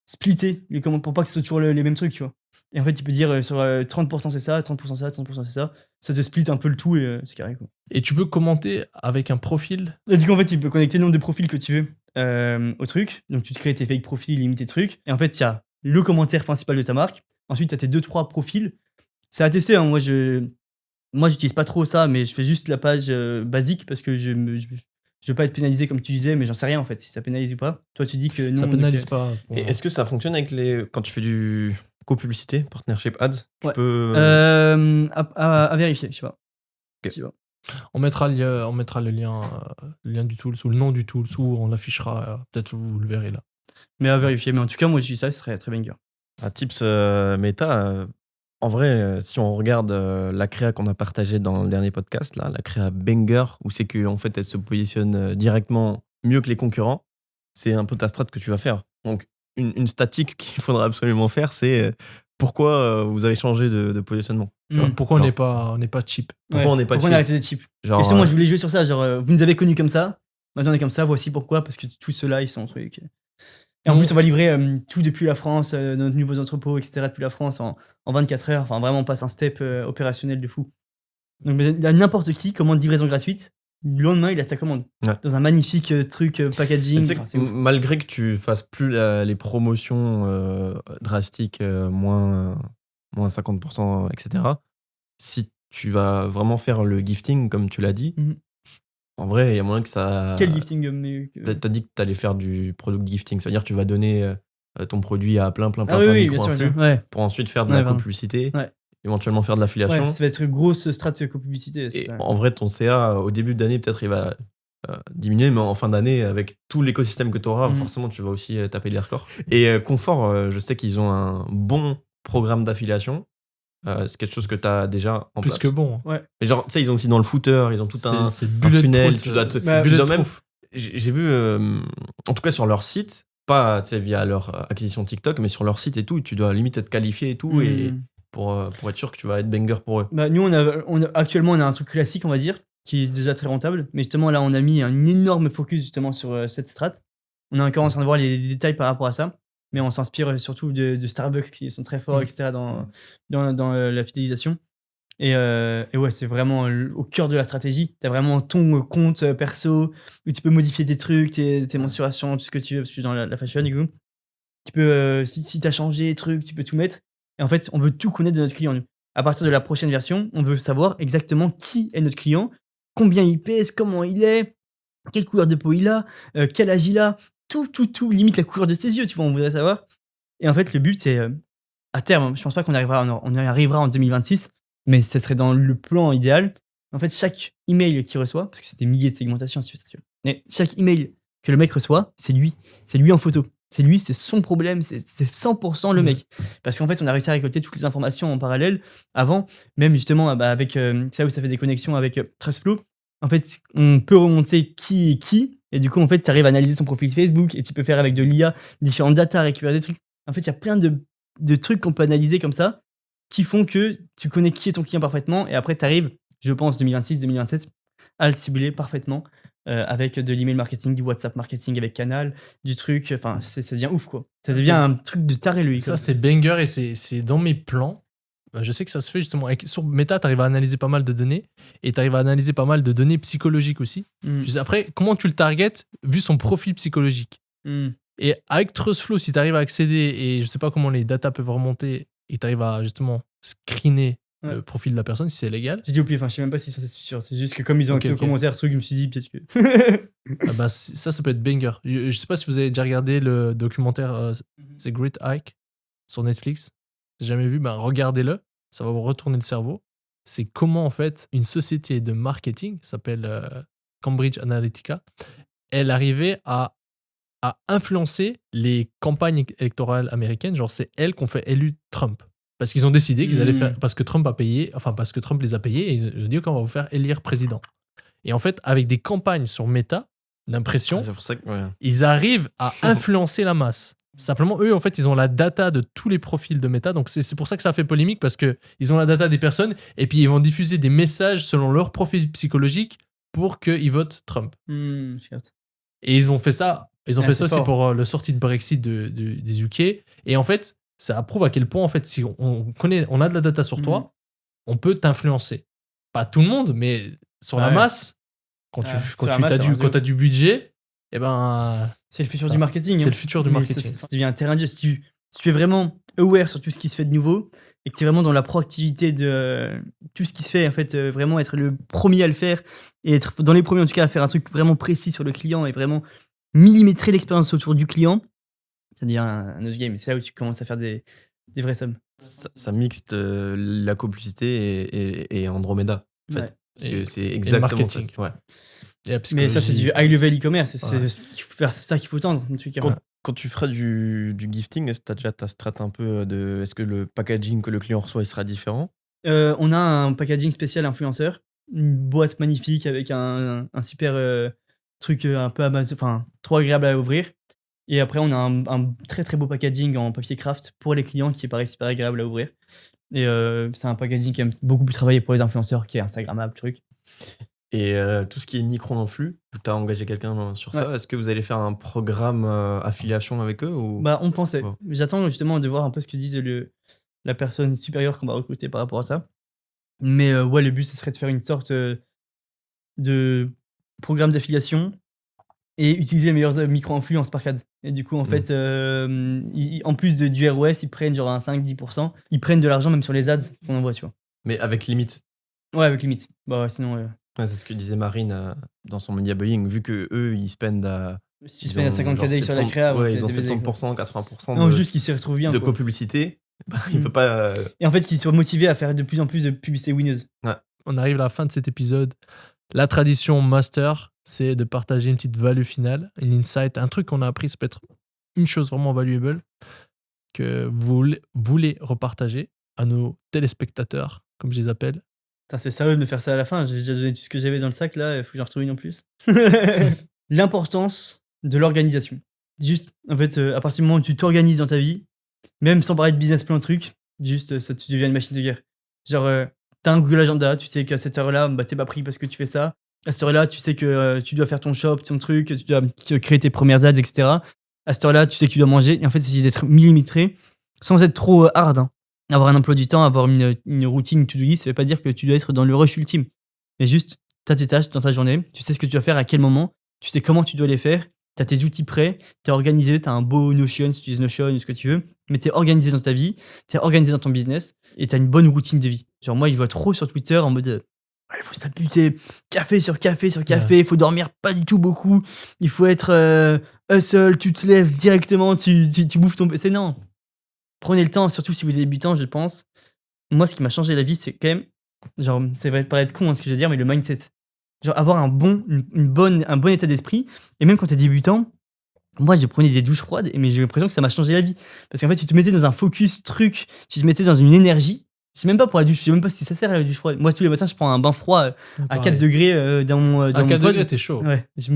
splitter les commandes pour pas que ce soit toujours les mêmes trucs, tu vois. Et en fait, tu peux dire sur 30% c'est ça, 30% ça, 30% c'est ça. Ça te split un peu le tout et c'est carré, quoi. Et tu peux commenter avec un profil. Et du coup, en fait, tu peux connecter le nombre de profils que tu veux au truc. Donc, tu te crées tes fake profils, limiter trucs. Et en fait, il y a le commentaire principal de ta marque. Ensuite, tu as tes 2-3 profils. C'est à tester, hein. Moi, j'utilise pas trop ça, mais je fais juste la page basique parce que je veux pas être pénalisé comme tu disais, mais j'en sais rien en fait, si ça pénalise ou pas. Toi, tu dis que non. Ça donc, pénalise pas. pour Et moi. est-ce que ça fonctionne avec quand tu fais du co-publicité, partnership ads? Tu Ouais. peux. à vérifier, je sais pas. Ok. Je sais pas. On mettra le lien du tool, sous le nom du tool, on l'affichera. Peut-être vous le verrez là. Mais à vérifier. Mais en tout cas, moi, je dis ça, ce serait très banger. Un tips méta. En vrai, si on regarde la créa qu'on a partagée dans le dernier podcast, là, la créa banger, où c'est qu'en fait, elle se positionne directement mieux que les concurrents, c'est un peu ta strat que tu vas faire. Donc, une statique qu'il faudra absolument faire, c'est pourquoi vous avez changé de positionnement. Pourquoi Non. on n'est pas cheap? Pourquoi on n'est pas Pourquoi on cheap? a arrêté d'être cheap? Genre, Et sinon, moi, je voulais jouer sur ça. Genre, vous nous avez connus comme ça. Maintenant, on est comme ça. Voici pourquoi. Parce que tous ceux-là, ils sont trucs. Et en plus, on va livrer tout depuis la France, nos nouveaux entrepôts, etc. Depuis la France en 24 heures. Enfin, vraiment, on passe un step opérationnel de fou. Donc, n'importe qui commande livraison gratuite. Le lendemain, il a sa commande. Ouais. Dans un magnifique truc packaging. tu sais Enfin, que c'est ouf. malgré que tu fasses plus les promotions drastiques, moins 50%, etc., si tu vas vraiment faire le gifting, comme tu l'as dit, Mhm. en vrai, il y a moyen que ça. Quel lifting T'as dit que tu allais faire du product gifting, c'est-à-dire que tu vas donner ton produit à plein Ah oui, bien sûr. micro-influx Ouais. pour ensuite faire de Ouais, la pardon. co-publicité, Ouais. éventuellement faire de l'affiliation. Ouais, ça va être une grosse strat de co-publicité. c'est Et ça. en vrai, ton CA, au début d'année, peut-être il va diminuer, mais en fin d'année, avec tout l'écosystème que tu auras, forcément, tu vas aussi taper des records. Et Confort, je sais qu'ils ont un bon programme d'affiliation. C'est quelque chose que tu as déjà en Plus place. que bon. Ouais. Mais genre, tu sais, ils ont aussi dans le footer, ils ont tout un C'est funnel. bulletproof, Tu dois, bah, tu dois même. bulletproof. J'ai vu, en tout cas sur leur site, pas via leur acquisition TikTok, mais sur leur site et tout, tu dois limite être qualifié et tout, et pour être sûr que tu vas être banger pour eux. Bah, nous, actuellement, on a un truc classique, on va dire, qui est déjà très rentable. Mais justement, là, on a mis un énorme focus justement sur cette strat. On est encore en train de voir les détails par rapport à ça. Mais on s'inspire surtout de Starbucks qui sont très forts, etc., dans la fidélisation. Et ouais, c'est vraiment au cœur de la stratégie. Tu as vraiment ton compte perso où tu peux modifier tes trucs, tes mensurations, tout ce que tu veux, parce que je suis dans la fashion, du coup. Tu peux, si tu as changé des trucs, tu peux tout mettre. Et en fait, on veut tout connaître de notre client. Nous. À partir de la prochaine version, on veut savoir exactement qui est notre client, combien il pèse, comment il est, quelle couleur de peau il a, quel âge il a, tout, limite la couleur de ses yeux, tu vois, on voudrait savoir. Et en fait, le but, c'est à terme, je pense pas qu'on on y arrivera en 2026, mais ce serait dans le plan idéal. En fait, chaque email qu'il reçoit, parce que c'est des milliers de segmentations, si tu veux, mais chaque email que le mec reçoit, c'est lui en photo. C'est lui, c'est son problème, c'est 100% le mec. Parce qu'en fait, on a réussi à récolter toutes les informations en parallèle avant, même justement avec ça où ça fait des connexions avec Trustflow. En fait, on peut remonter qui est qui, et du coup, en fait, tu arrives à analyser son profil Facebook, et tu peux faire avec de l'IA différentes datas, récupérer des trucs. En fait, il y a plein de trucs qu'on peut analyser comme ça, qui font que tu connais qui est ton client parfaitement, et après, tu arrives, je pense, 2026, 2027, à le cibler parfaitement. Avec de l'email marketing, du WhatsApp marketing avec Canal, du truc, enfin, ça devient ouf, quoi. Ça devient un truc de taré, lui. Ça, c'est banger et c'est dans mes plans. Je sais que ça se fait justement. Sur Meta, tu arrives à analyser pas mal de données et tu arrives à analyser pas mal de données psychologiques aussi. Après, comment tu le targetes vu son profil psychologique. Et avec Trustflow, si tu arrives à accéder et je sais pas comment les datas peuvent remonter et tu arrives à justement screener le profil de la personne si c'est légal. J'ai dit au pif, je sais même pas si c'est sûr. C'est juste que comme ils ont accès aux commentaires, ce truc, je me suis dit peut-être que. Ça peut être banger. Je sais pas si vous avez déjà regardé le documentaire The Great Hike sur Netflix. J'ai jamais vu, regardez-le. Ça va vous retourner le cerveau. C'est comment en fait une société de marketing, s'appelle Cambridge Analytica, elle arrivait à influencer les campagnes électorales américaines. Genre c'est elles qu'on fait élu Trump. Parce qu'ils ont décidé qu'ils allaient faire. Parce que Trump les a payés et ils ont dit qu'on va vous faire élire président. Et en fait, avec des campagnes sur Meta, d'impression, c'est pour ça que, ils arrivent à influencer la masse. Simplement, eux, en fait, ils ont la data de tous les profils de Meta. Donc, c'est pour ça que ça fait polémique parce qu'ils ont la data des personnes et puis ils vont diffuser des messages selon leur profil psychologique pour qu'ils votent Trump. Et ils ont fait ça. Ils ont fait ça aussi pour le sortie de Brexit des UK. Et en fait, ça prouve à quel point, en fait, si on a de la data sur toi, on peut t'influencer. Pas tout le monde, mais sur la masse, quand tu as du budget, eh ben. C'est le futur du marketing. C'est le futur du marketing. Ça devient un terrain de jeu. Si tu es vraiment aware sur tout ce qui se fait de nouveau et que tu es vraiment dans la proactivité de tout ce qui se fait, en fait, vraiment être le premier à le faire et être dans les premiers, en tout cas, à faire un truc vraiment précis sur le client et vraiment millimétrer l'expérience autour du client, ça devient un autre game. Et c'est là où tu commences à faire des vraies sommes. Ça mixte la co-publicité et Andromeda, en fait. Parce que c'est exactement ça. Mais ça, c'est du high-level e-commerce. C'est ça qu'il faut tendre. Quand tu feras du gifting, est-ce que tu as déjà ta strat un peu de. Est-ce que le packaging que le client reçoit il sera différent? On a un packaging spécial influenceur. Une boîte magnifique avec un super truc un peu Amazon, enfin, trop agréable à ouvrir. Et après, on a un très très beau packaging en papier craft pour les clients qui est pareil super agréable à ouvrir. Et c'est un packaging qui aime beaucoup plus travailler pour les influenceurs, qui est Instagrammable, truc. Et tout ce qui est micro-influx, tu as engagé quelqu'un sur ça. Est-ce que vous allez faire un programme affiliation avec eux ou... On pensait. J'attends justement de voir un peu ce que disent la personne supérieure qu'on va recruter par rapport à ça. Mais le but, ce serait de faire une sorte de programme d'affiliation et utiliser les meilleurs micro-influx en Sparkad. Et du coup, en fait, en plus du ROS, ils prennent genre un 5-10%. Ils prennent de l'argent même sur les ads qu'on envoie, tu vois. Mais avec limite. Ouais, avec limite. Sinon... c'est ce que disait Marine dans son media buying. Vu que eux, ils spendent Si tu te mets à 50 KD sur la créa, ouais, ils ont 70%, 80% non, juste qu'ils s'y retrouvent bien. de copublicité. Il peut pas. Et en fait, qu'ils soient motivés à faire de plus en plus de publicité winneuse. Ouais. On arrive à la fin de cet épisode. La tradition master, c'est de partager une petite value finale, une insight, un truc qu'on a appris, ça peut être une chose vraiment valuable que vous voulez repartager à nos téléspectateurs, comme je les appelle. Putain, c'est salaud de me faire ça à la fin. J'ai déjà donné tout ce que j'avais dans le sac, là, il faut que j'en retrouve une en plus. L'importance de l'organisation. Juste, en fait, à partir du moment où tu t'organises dans ta vie, même sans parler de business plan, truc, juste, ça, tu deviens une machine de guerre. Genre, t'as un Google Agenda, tu sais qu'à cette heure-là, bah, t'es pas pris parce que tu fais ça. À cette heure-là, tu sais que tu dois faire ton shop, ton truc, tu dois créer tes premières ads, etc. À cette heure-là, tu sais que tu dois manger. Et en fait, c'est d'être millimétré, sans être trop hard. Hein. Avoir un emploi du temps, avoir une routine, to-do list, ça veut pas dire que tu dois être dans le rush ultime. Mais juste, t'as tes tâches dans ta journée, tu sais ce que tu dois faire à quel moment, tu sais comment tu dois les faire, t'as tes outils prêts, t'es organisé, t'as un beau Notion, si tu utilises Notion ou ce que tu veux, mais t'es organisé dans ta vie, t'es organisé dans ton business, et t'as une bonne routine de vie. Genre moi, je vois trop sur Twitter en mode il faut s'abuser, café sur café sur café, il faut dormir pas du tout beaucoup, il faut être hustle, tu te lèves directement, tu bouffes ton PC. Non. Prenez le temps, surtout si vous êtes débutant, je pense. Moi, ce qui m'a changé la vie, c'est quand même, genre, ça va paraître con ce que je veux dire, mais le mindset. Genre, avoir un bon état d'esprit. Et même quand t'es débutant, moi, je prenais des douches froides, mais j'ai l'impression que ça m'a changé la vie. Parce qu'en fait, tu te mettais dans un focus truc, tu te mettais dans une énergie. Je sais même pas pour la douche, je sais même pas si ça sert à la douche froide. Moi, tous les matins, je prends un bain froid à 4 degrés dans mon à 4 degrés, t'es chaud. Ouais, c'est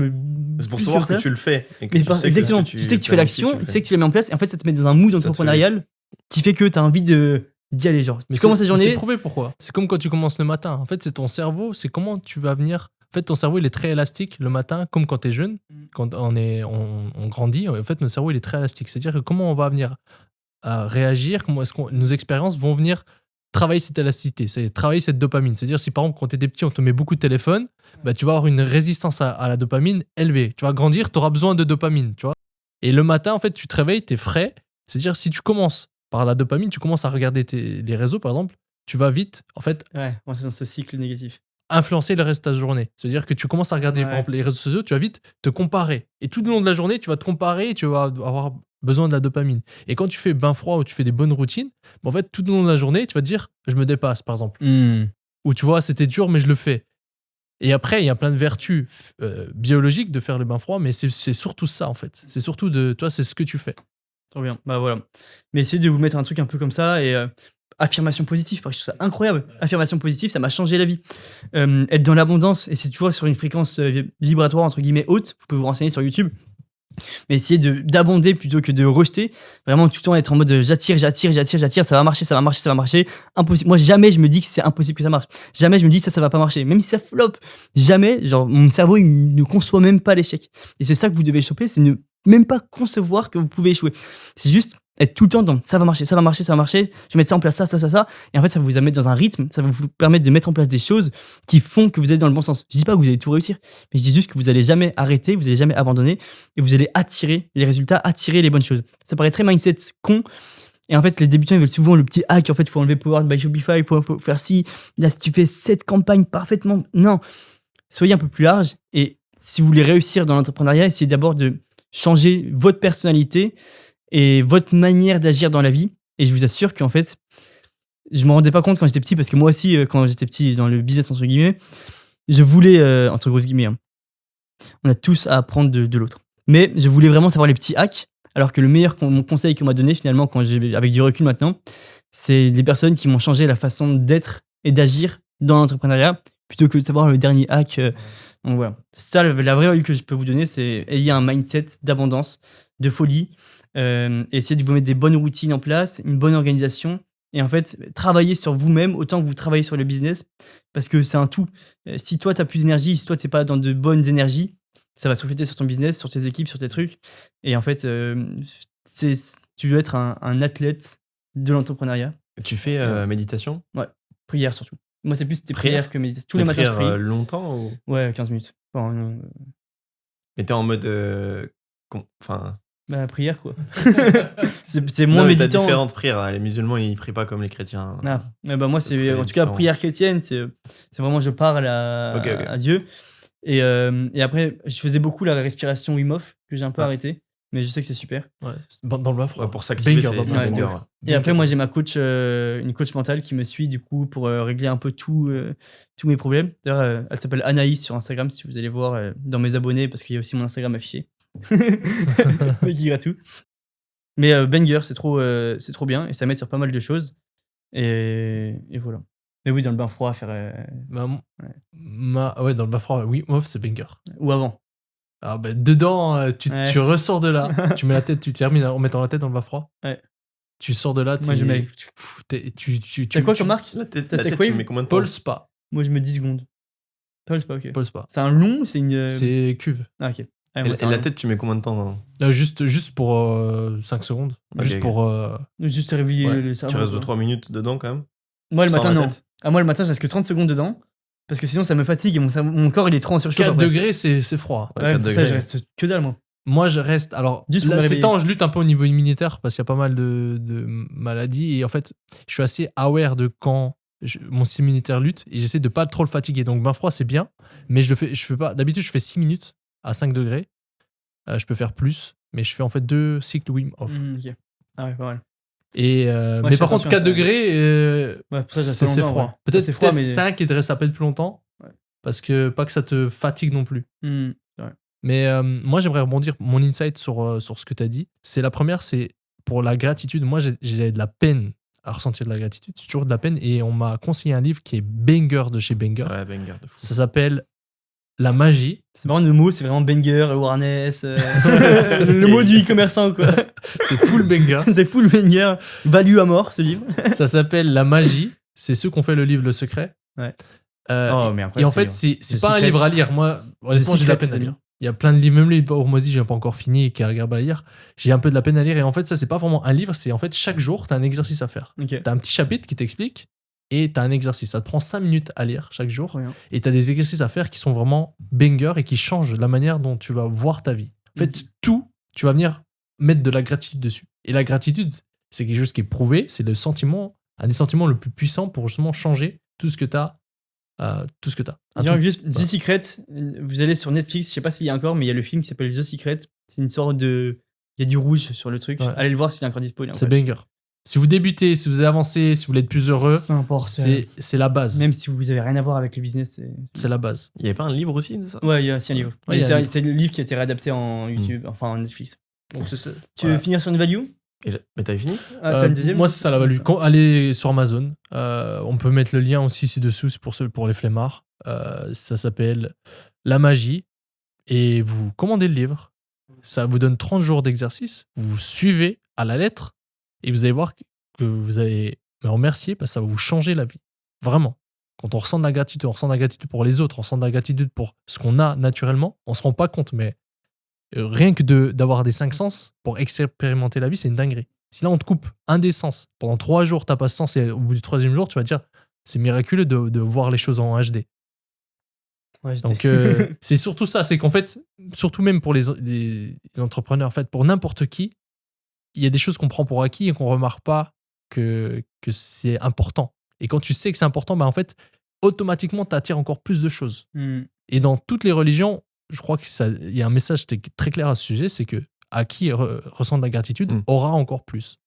pour savoir que tu le fais. Et que exactement, tu sais que tu fais l'action, tu sais que tu la mets en place, et en fait, ça te met dans un mood entrepreneurial qui fait que t'as envie d'y aller. Genre, tu commences la journée. C'est prouvé pourquoi. C'est comme quand tu commences le matin. En fait, c'est ton cerveau, c'est comment tu vas venir. En fait, ton cerveau, il est très élastique le matin, comme quand t'es jeune. Quand on grandit, en fait, notre cerveau, il est très élastique. C'est-à-dire que comment on va venir à réagir, comment est-ce que nos expériences vont venir travailler cette élasticité, c'est travailler cette dopamine. C'est-à-dire, si par exemple, quand tu es des petits, on te met beaucoup de téléphone, bah, tu vas avoir une résistance à la dopamine élevée. Tu vas grandir, tu auras besoin de dopamine, tu vois. Et le matin, en fait, tu te réveilles, tu es frais. C'est-à-dire, si tu commences par la dopamine, tu commences à regarder les réseaux, par exemple, tu vas vite, en fait, moi, c'est dans ce cycle négatif. Influencer le reste de ta journée. C'est-à-dire que tu commences à regarder, par exemple, les réseaux sociaux, tu vas vite te comparer. Et tout le long de la journée, tu vas te comparer et tu vas avoir besoin de la dopamine. Et quand tu fais bain froid ou tu fais des bonnes routines, en fait, tout le long de la journée, tu vas te dire, je me dépasse, par exemple. Ou tu vois, c'était dur, mais je le fais. Et après, il y a plein de vertus biologiques de faire le bain froid, mais c'est surtout ça, en fait. C'est surtout toi, c'est ce que tu fais. Trop bien. Bah voilà. Mais essayez de vous mettre un truc un peu comme ça et affirmation positive, parce que je trouve ça incroyable. Affirmation positive, ça m'a changé la vie. Être dans l'abondance, et c'est toujours sur une fréquence vibratoire, entre guillemets, haute. Vous pouvez vous renseigner sur YouTube. Mais essayer d'abonder plutôt que de rejeter. Vraiment tout le temps être en mode j'attire, ça va marcher. Impossible. Moi, jamais je me dis que c'est impossible que ça marche. Jamais je me dis que ça va pas marcher. Même si ça flop, jamais, genre, mon cerveau, il ne conçoit même pas l'échec. Et c'est ça que vous devez choper, c'est ne même pas concevoir que vous pouvez échouer. C'est juste être tout le temps dans ça va marcher, je vais mettre ça en place, ça. Et en fait, ça va vous mettre dans un rythme, ça va vous permettre de mettre en place des choses qui font que vous êtes dans le bon sens. Je dis pas que vous allez tout réussir, mais je dis juste que vous allez jamais arrêter, vous allez jamais abandonner et vous allez attirer les résultats, attirer les bonnes choses. Ça paraît très mindset con. Et en fait, les débutants, ils veulent souvent le petit hack. En fait, il faut enlever Powered by Shopify, pour faire ci. Là, si tu fais cette campagne parfaitement. Non. Soyez un peu plus large. Et si vous voulez réussir dans l'entrepreneuriat, essayez d'abord de changer votre personnalité et votre manière d'agir dans la vie. Et je vous assure qu'en fait, je me rendais pas compte quand j'étais petit, parce que moi aussi, quand j'étais petit dans le business, entre guillemets, je voulais, entre grosses guillemets, hein, on a tous à apprendre de l'autre. Mais je voulais vraiment savoir les petits hacks, alors que le meilleur conseil qu'on m'a donné finalement, avec du recul maintenant, c'est des personnes qui m'ont changé la façon d'être et d'agir dans l'entrepreneuriat, plutôt que de savoir le dernier hack. Donc voilà, c'est ça la vraie value que je peux vous donner, c'est ayez un mindset d'abondance, de folie, essayez de vous mettre des bonnes routines en place, une bonne organisation, et en fait, travaillez sur vous-même autant que vous travaillez sur le business, parce que c'est un tout. Si toi, tu n'as plus d'énergie, si toi, tu n'es pas dans de bonnes énergies, ça va se refléter sur ton business, sur tes équipes, sur tes trucs. Et en fait, tu dois être un athlète de l'entrepreneuriat. Tu fais méditation ? Ouais, prière surtout. Moi, c'est plus des prières que méditation. Tous les matins, je prie. Longtemps ou... Ouais, 15 minutes. Enfin, mais t'es en mode... Bah, prière, quoi. c'est moins méditant. T'as différentes prières. Les musulmans, ils prient pas comme les chrétiens. Moi, c'est en tout cas, prière chrétienne, c'est vraiment je parle à Dieu. Et après, je faisais beaucoup la respiration Wim Hof, que j'ai un peu arrêté. Mais je sais que c'est super. Ouais, dans le bas froid. Ouais, pour s'activer, Banger, c'est dans le banger. bas froid. Et après, moi, j'ai ma coach, une coach mentale qui me suit du coup pour régler un peu tous mes problèmes. D'ailleurs, elle s'appelle Anaïs sur Instagram, si vous allez voir dans mes abonnés, parce qu'il y a aussi mon Instagram affiché. Mais qui ira tout. Mais banger, c'est trop bien et ça m'aide sur pas mal de choses. Et voilà. Mais oui, dans le bain froid, faire. Ouais, dans le bas froid, oui, Wim Hof, c'est banger. Ou avant. Alors, dedans, Ouais. tu ressors de là, tu mets la tête, tu termines en mettant la tête dans le bas froid. Ouais. Tu sors de là, Moi, je mets. T'as quoi comme marque? La tête, T'as tu quoi, mets combien de temps? Paul Spa. Moi, je mets 10 secondes. Paul Spa, ok. Paul Spa. C'est un long ou c'est une. C'est cuve. Ah, ok. Ah, Et moi, c'est un la long. tête, tu mets combien de temps? Juste pour 5 secondes. Ok, Juste ok. pour. Juste réveiller Ouais. le cerveau. Tu restes quoi. 2-3 minutes dedans quand même? Moi, le Sans matin, la non. tête. Ah, moi, le matin, je reste que 30 secondes dedans. Parce que sinon, ça me fatigue et mon corps, il est trop en surchauffe. 4 après. degrés, c'est froid. Ouais, Ouais, 4 pour ça, degrés. je reste que dalle, moi. Moi, je reste. Alors, Juste pour là, me ces réveiller. temps, je lutte un peu au niveau immunitaire parce qu'il y a pas mal de maladies. Et en fait, je suis assez aware de quand mon système immunitaire lutte et j'essaie de pas trop le fatiguer. Donc, bain froid, c'est bien. Mais je fais pas. D'habitude, je fais 6 minutes à 5 degrés. Je peux faire plus. Mais je fais en fait 2 cycles Wim Hof. Ok. Ah ouais, pas mal. Et, je mais fais par contre, attention à 4 ça. degrés, Ouais, pour ça, je reste c'est longtemps, froid. ouais. Peut-être C'est froid, mais. 5 et de rester un peu plus longtemps. Ouais. Parce que pas que ça te fatigue non plus. Hmm. Mais moi, j'aimerais rebondir mon insight sur ce que tu as dit. C'est la première, c'est pour la gratitude. Moi, j'ai de la peine à ressentir de la gratitude. J'ai toujours de la peine. Et on m'a conseillé un livre qui est banger de chez Banger. Ouais, banger de fou. Ça s'appelle La magie. C'est vraiment le mot, c'est vraiment banger, awareness. Le mot du e-commerçant, quoi. C'est full banger. C'est full banger. Value à mort, ce livre. Ça s'appelle La magie. C'est ceux qui ont fait le livre Le Secret. Ouais. Et Mais en incroyable, fait, ce livre. c'est The pas un Secret. livre à lire. Moi, honnêtement, j'ai de la peine à lire. Il y a plein de livres, même les livres Hormozy, j'ai pas encore fini et qui est agréable à lire. J'ai un peu de la peine à lire. Et en fait, ça, c'est pas vraiment un livre, c'est en fait chaque jour, t'as un exercice à faire. Ok. T'as un petit chapitre qui t'explique et t'as un exercice. Ça te prend 5 minutes à lire chaque jour. Trop bien. Et t'as des exercices à faire qui sont vraiment banger et qui changent la manière dont tu vas voir ta vie. En fait, tout, tu vas venir mettre de la gratitude dessus. Et la gratitude, c'est quelque chose qui est prouvé, c'est le sentiment, un des sentiments le plus puissants pour justement changer tout ce que t'as. Tout ce que t'as. Genre, juste The Secret, vous allez sur Netflix, je sais pas s'il y a encore, mais il y a le film qui s'appelle The Secret. C'est une sorte de. Il y a du rouge sur le truc. Ouais. Allez le voir s'il est encore dispo. C'est banger. Si vous débutez, si vous avancez, si vous voulez être plus heureux, Peu importe. c'est la base. Même si vous avez rien à voir avec le business. C'est la base. Il y avait pas un livre aussi de ça? Ouais, il y a aussi un livre. Ouais, il y a un livre. C'est le livre qui a été réadapté en YouTube, enfin en Netflix. Donc, Tu veux finir sur une value? Mais t'avais fini? Ah, t'as une deuxième? Moi, c'est ça la value. Allez sur Amazon. On peut mettre le lien aussi ci-dessous, c'est pour les flemmards. Ça s'appelle La magie. Et vous commandez le livre. Ça vous donne 30 jours d'exercice. Vous suivez à la lettre. Et vous allez voir que vous allez me remercier parce que ça va vous changer la vie. Vraiment. Quand on ressent de la gratitude, on ressent de la gratitude pour les autres, on ressent de la gratitude pour ce qu'on a naturellement, on se rend pas compte, mais rien que d'avoir des 5 sens pour expérimenter la vie, c'est une dinguerie. Si là, on te coupe un des sens, pendant 3 jours, t'as pas ce sens, et au bout du 3e jour, tu vas te dire, c'est miraculeux de voir les choses en HD. Ouais, Donc, c'est surtout ça, c'est qu'en fait, surtout même pour les entrepreneurs, en fait, pour n'importe qui, il y a des choses qu'on prend pour acquis et qu'on remarque pas que c'est important. Et quand tu sais que c'est important, bah en fait, automatiquement, tu attires encore plus de choses. Et dans toutes les religions, je crois qu'il y a un message très clair à ce sujet, c'est que à qui ressent de la gratitude aura encore plus.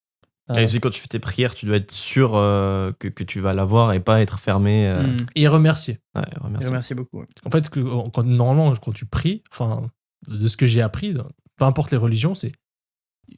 Quand tu fais tes prières, tu dois être sûr que tu vas l'avoir et pas être fermé. Et remercier. Ouais, remercier. Merci beaucoup. Ouais. En fait, normalement, quand tu pries, enfin, de ce que j'ai appris, peu importe les religions, c'est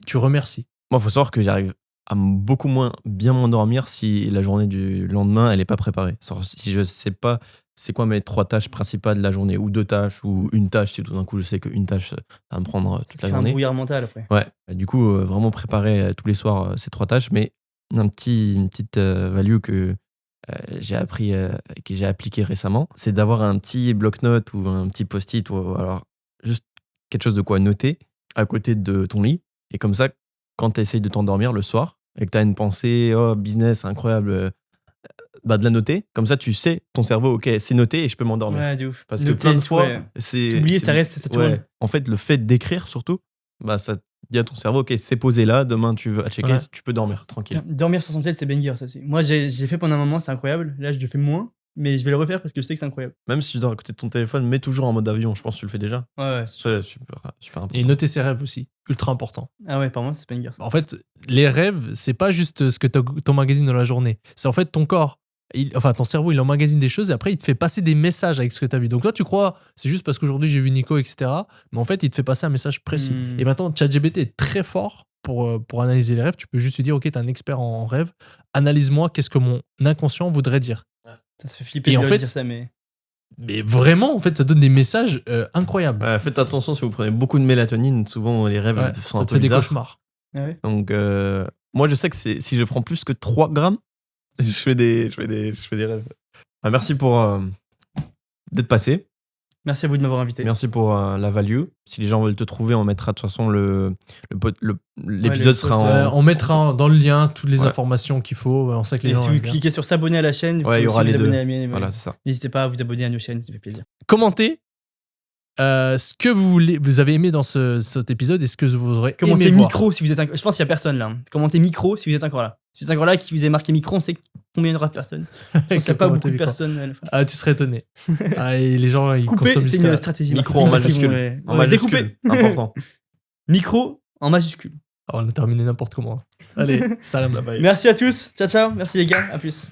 tu remercies. Moi, il faut savoir que j'arrive à beaucoup moins bien m'endormir si la journée du lendemain, elle n'est pas préparée. Si je sais pas c'est quoi mes 3 tâches principales de la journée, ou 2 tâches, ou une tâche, si tout d'un coup je sais qu'une tâche va me prendre toute la journée. Un brouillard mental après. Ouais, du coup, vraiment préparer tous les soirs ces 3 tâches, mais une petite value que j'ai appris, que j'ai appliqué récemment, c'est d'avoir un petit bloc-notes ou un petit post-it, ou alors juste quelque chose de quoi noter à côté de ton lit. Et comme ça, quand tu essayes de t'endormir le soir et que tu as une pensée, oh business, incroyable, de la noter. Comme ça, tu sais, ton cerveau, ok, c'est noté et je peux m'endormir. Ouais, de ouf. Parce que plein de fois, t'oublies, ça reste, ça tourne. Ouais. En fait, le fait d'écrire surtout, ça dit à ton cerveau, ok, c'est posé là, demain tu veux checker, tu peux dormir tranquille. Dormir sans son tête, c'est banger, ça. Moi, j'ai fait pendant un moment, c'est incroyable. Là, je le fais moins. mais je vais le refaire parce que je sais que c'est incroyable. Même si tu dors à côté de ton téléphone, mets toujours en mode avion. Je pense que tu le fais déjà. Ouais. C'est super important. Et noter ses rêves aussi, ultra important. Ah ouais, par moi, c'est pas une guerre. En fait, les rêves, c'est pas juste ce que t'emmagasines dans la journée. C'est en fait ton corps. Ton cerveau, il emmagasine des choses et après, il te fait passer des messages avec ce que tu as vu. Donc toi, tu crois, c'est juste parce qu'aujourd'hui, j'ai vu Nico, etc. Mais en fait, il te fait passer un message précis. Et maintenant, ChatGPT est très fort pour analyser les rêves. Tu peux juste lui dire, OK, t'es un expert en rêve. Analyse-moi, qu'est-ce que mon inconscient voudrait dire. Ça se fait flipper de dire ça, mais vraiment, en fait, ça donne des messages incroyables. Faites attention si vous prenez beaucoup de mélatonine. Souvent, les rêves sont un peu fait bizarres. des cauchemars. Ah ouais. Donc, moi, je sais que si je prends plus que 3 grammes, je fais des rêves. Merci pour d'être passé. Merci à vous de m'avoir invité. Merci pour la value. Si les gens veulent te trouver, on mettra de toute façon l'épisode sera on mettra dans le lien toutes les informations qu'il faut. On sait que les gens si vous cliquez sur s'abonner à la chaîne, il y aura les deux. À la mienne, voilà, c'est ça. N'hésitez pas à vous abonner à nos chaînes, ça fait plaisir. Commentez ce que vous avez aimé dans cet épisode et ce que vous aurez Commentez aimé micro voir. si vous êtes je pense qu'il y a personne là. Commentez micro si vous êtes encore là. Si vous êtes encore là, qui vous avez marqué micro, on sait combien il y aura de personnes. Je pense qu'il n'y a pas beaucoup de personnes. Ah, tu serais étonné. Et les gens, ils couper, consomment c'est une stratégie. Micro en majuscule. En majuscule. Important. Micro en majuscule. On a terminé n'importe comment. Allez, salam. Merci à tous. Ciao, ciao. Merci les gars. À plus.